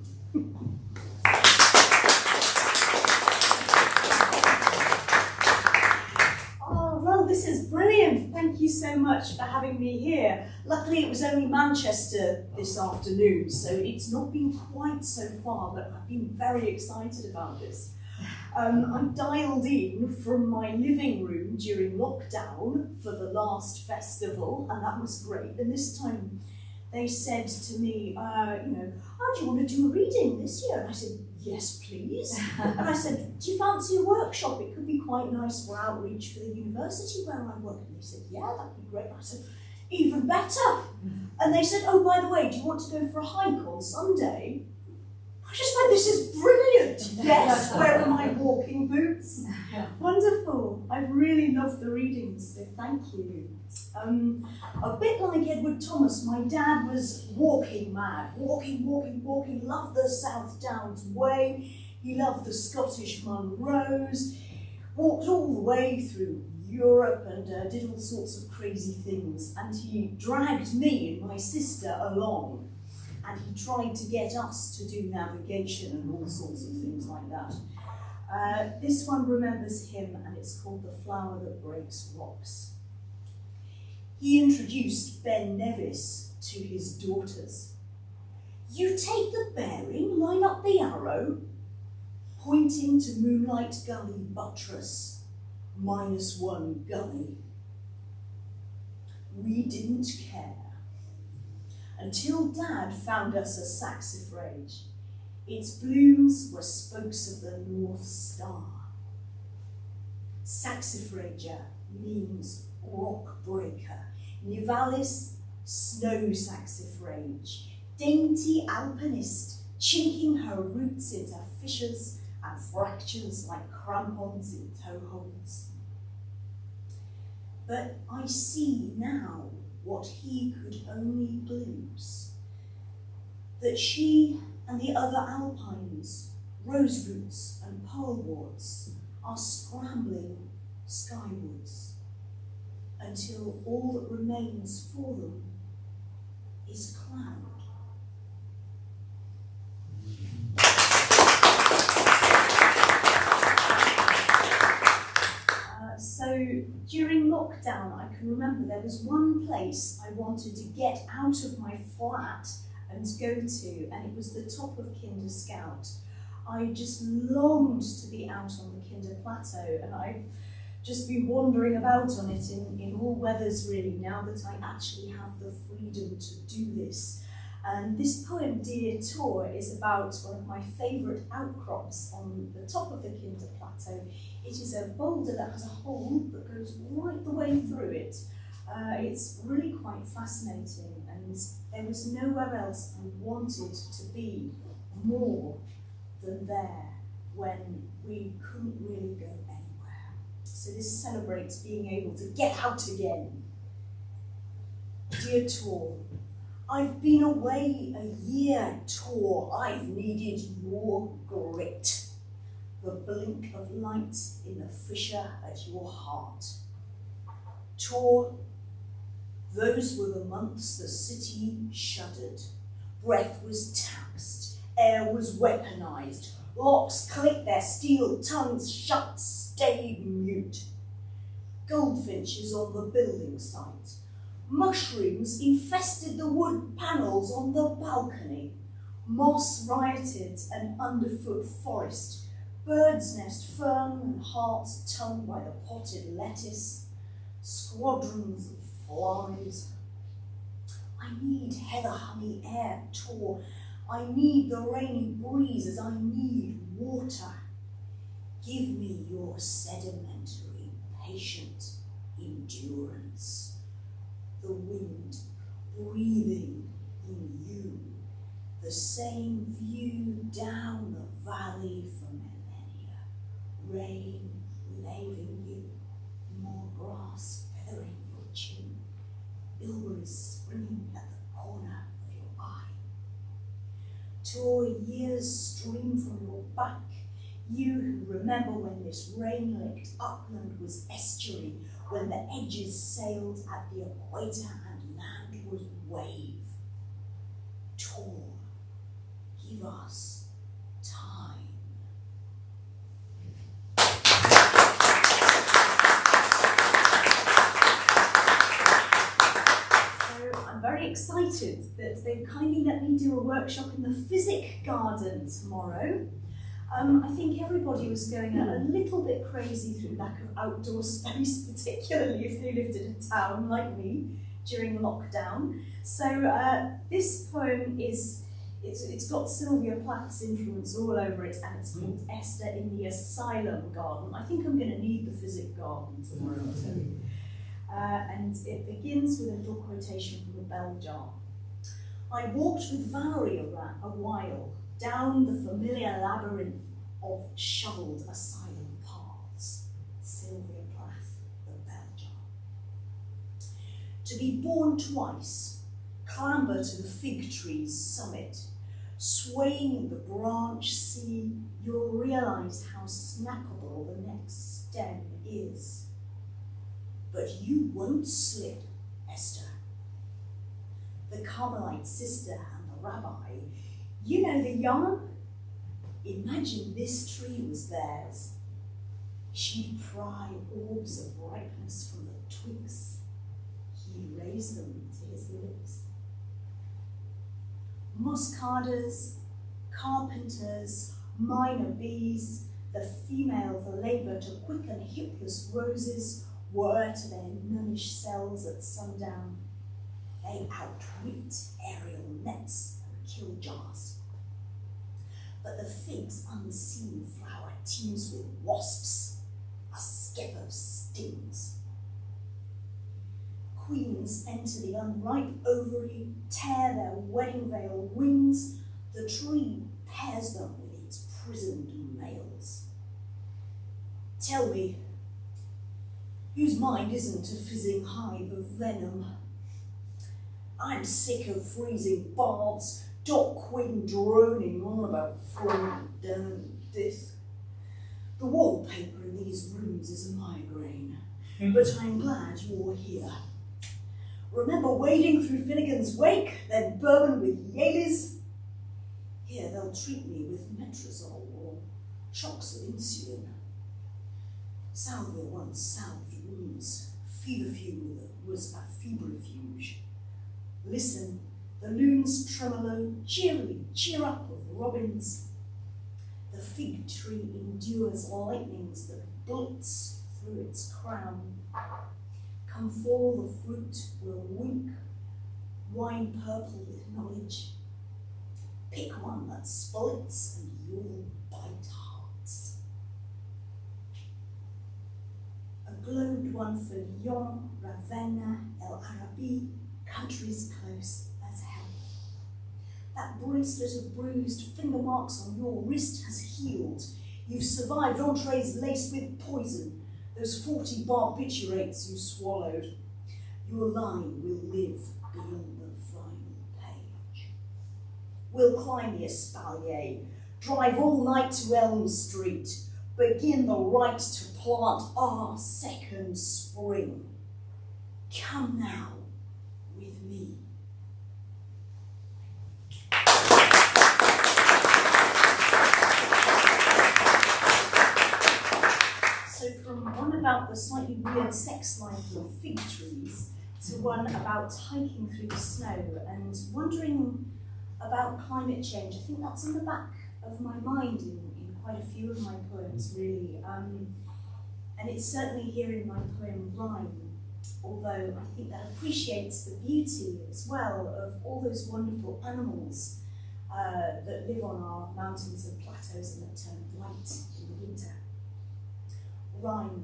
Oh, well, this is brilliant. Thank you so much for having me here. Luckily, it was only Manchester this afternoon, so it's not been quite so far, but I've been very excited about this. I dialed in from my living room during lockdown for the last festival, and that was great. And this time they said to me, oh, do you want to do a reading this year? And I said, yes, please. And I said, do you fancy a workshop? It could be quite nice for outreach for the university where I work. And they said, yeah, that'd be great. And I said, even better. And they said, oh, by the way, do you want to go for a hike on Sunday? I just went, this is brilliant. Yes, where are my walking boots? Wonderful. I've really loved the readings, so thank you. A bit like Edward Thomas, my dad was walking mad. Walking, loved the South Downs way. He loved the Scottish Munros. Walked all the way through Europe and did all sorts of crazy things. And he dragged me and my sister along. And he tried to get us to do navigation and all sorts of things like that. This one remembers him, and it's called The Flower That Breaks Rocks. He introduced Ben Nevis to his daughters. You take the bearing, line up the arrow, pointing to Moonlight Gully buttress, -1 gully. We didn't care. Until Dad found us a saxifrage. Its blooms were spokes of the North Star. Saxifrager means rock breaker, nivalis, snow saxifrage, dainty alpinist, chinking her roots into fissures and fractures like crampons in toe holds. But I see now what he could only glimpse, that she and the other alpines, rose roots and pearlworts, are scrambling skywards until all that remains for them is cloud. So during lockdown, I can remember there was one place I wanted to get out of my flat and go to, and it was the top of Kinder Scout. I just longed to be out on the Kinder Plateau, and I've just been wandering about on it in all weathers really, now that I actually have the freedom to do this. And this poem, Dear Tor, is about one of my favourite outcrops on the top of the Kinder Plateau. It is a boulder that has a hole that goes right the way through it. It's really quite fascinating, and there was nowhere else I wanted to be more than there when we couldn't really go anywhere. So this celebrates being able to get out again. Dear Tor, I've been away a year, Tor. I've needed your grit, the blink of light in the fissure at your heart. Tor, those were the months the city shuddered. Breath was taxed, air was weaponized, locks clicked their steel tongues shut, stayed mute. Goldfinches on the building site, mushrooms infested the wood panels on the balcony, moss rioted an underfoot forest, bird's nest fern and hearts tongued by the potted lettuce, squadrons of flies. I need heather honey air, Tor. I need the rainy breezes. I need water. Give me your sedimentary, patient endurance. The wind breathing in you. The same view down the valley for millennia. Rain laving you. More grass feathering your chin. Bilberries springing at the corner of your eye. Tor, years stream from your back. You who remember when this rain-licked upland was estuary, when the edges sailed at the equator and land was wave. Tor, give us time. So I'm very excited that they've kindly let me do a workshop in the Physic Garden tomorrow. I think everybody was going a little bit crazy through lack of outdoor space, particularly if they lived in a town like me during lockdown. So this poem it's got Sylvia Plath's influence all over it, and it's called Esther in the Asylum Garden. I think I'm going to need the Physic Garden tomorrow, I'll tell you. And it begins with a little quotation from the bell jar. I walked with Valerie a while, down the familiar labyrinth of shovelled asylum paths. Sylvia Plath, the bell jar. To be born twice, clamber to the fig tree's summit, swaying in the branch sea, you'll realise how snappable the next stem is. But you won't slip, Esther. The Carmelite sister and the rabbi, you know the yarn? Imagine this tree was theirs. She'd pry orbs of ripeness from the twigs. He'd raise them to his lips. Muscaders, carpenters, minor bees, the female for labour to quicken hipless roses, were to their nunnish cells at sundown. They outwit aerial nets and kill jars. But the fig's unseen flower teems with wasps, a skep of stings. Queens enter the unripe ovary, tear their wedding veil wings, the tree pairs them with its prisoned males. Tell me, whose mind isn't a fizzing hive of venom? I'm sick of freezing baths, Doc Quinn droning on about flowing down this. The wallpaper in these rooms is a migraine, but I'm glad you're here. Remember wading through Finnegan's Wake, then bourbon with Yaleys? Here they'll treat me with metrazole or shocks of insulin. Salvia once salved wounds. Feverfew was a febrifuge. Listen, the loon's tremolo, cheery, cheer up of robins. The fig tree endures lightnings that blitz through its crown. Come fall, the fruit will wink, wine purple with knowledge. Pick one that splits and you'll bite hearts. A globed one for Lyon, Ravenna, El Arabi, countries close as hell. That bracelet of bruised finger marks on your wrist has healed. You've survived entrees laced with poison, those 40 barbiturates you swallowed. Your line will live beyond the final page. We'll climb the espalier, drive all night to Elm Street, begin the right to plant our second spring. Come now with me. So from one about the slightly weird sex life of fig trees to one about hiking through the snow and wondering about climate change, I think that's in the back of my mind in quite a few of my poems, really. And it's certainly here in my poem Rhyme, although I think that appreciates the beauty as well of all those wonderful animals that live on our mountains and plateaus and that turn white in the winter. Rhyme,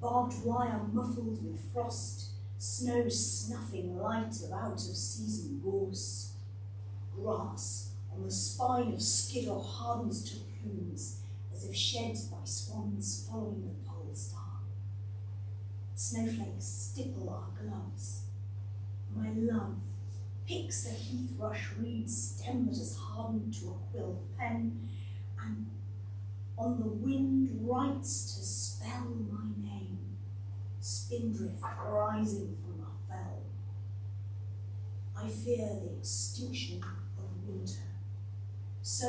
barbed wire muffled with frost, snow snuffing light of out-of-season gorse. Grass on the spine of skidder hardens to plumes as if shed by swans following the pole star. Snowflakes stipple our gloves. My love picks a heath rush reed stem that has hardened to a quill pen and on the wind writes to spell my name, spindrift rising from a fell. I fear the extinction of winter. So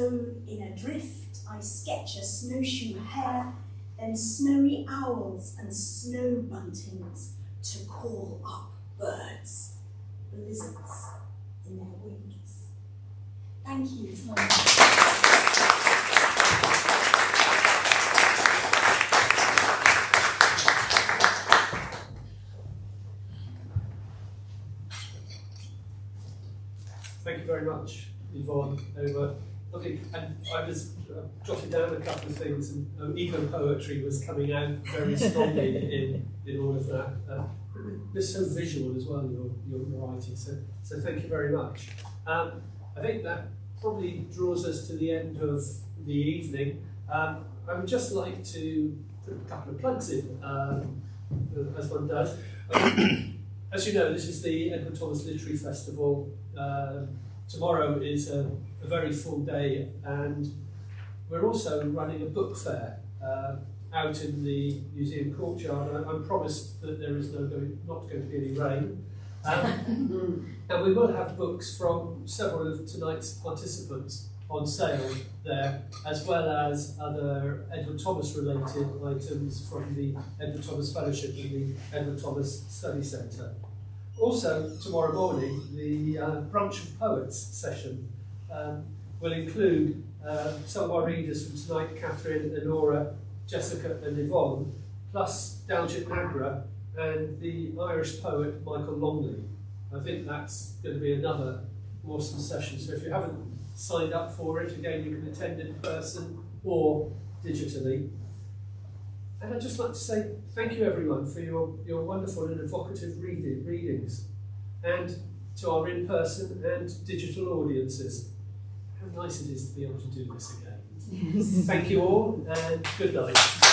in a drift I sketch a snowshoe hare, then snowy owls and snow buntings to call up birds, blizzards in their wings. Thank you. Thank you very much, Yvonne. Lovely. And I was jotting down a couple of things, and eco-poetry was coming out very strongly in all of that. It's so visual as well, your writing, so thank you very much. I think that probably draws us to the end of the evening. I would just like to put a couple of plugs in, as one does. As you know, this is the Edward Thomas Literary Festival. Tomorrow is a very full day, and we're also running a book fair out in the museum courtyard. I'm promised that there is not going to be any rain. And we will have books from several of tonight's participants on sale there, as well as other Edward Thomas related items from the Edward Thomas Fellowship and the Edward Thomas Study Centre. Also, tomorrow morning, the Brunch of Poets session will include some of our readers from tonight, Kathryn, Ellora, Jessica and Yvonne, plus Daljit Nagra and the Irish poet Michael Longley. I think that's going to be another awesome session. So if you haven't signed up for it, again, you can attend in person or digitally. And I'd just like to say thank you everyone for your wonderful and evocative readings, and to our in-person and digital audiences. How nice it is to be able to do this again. Thank you all, and good night.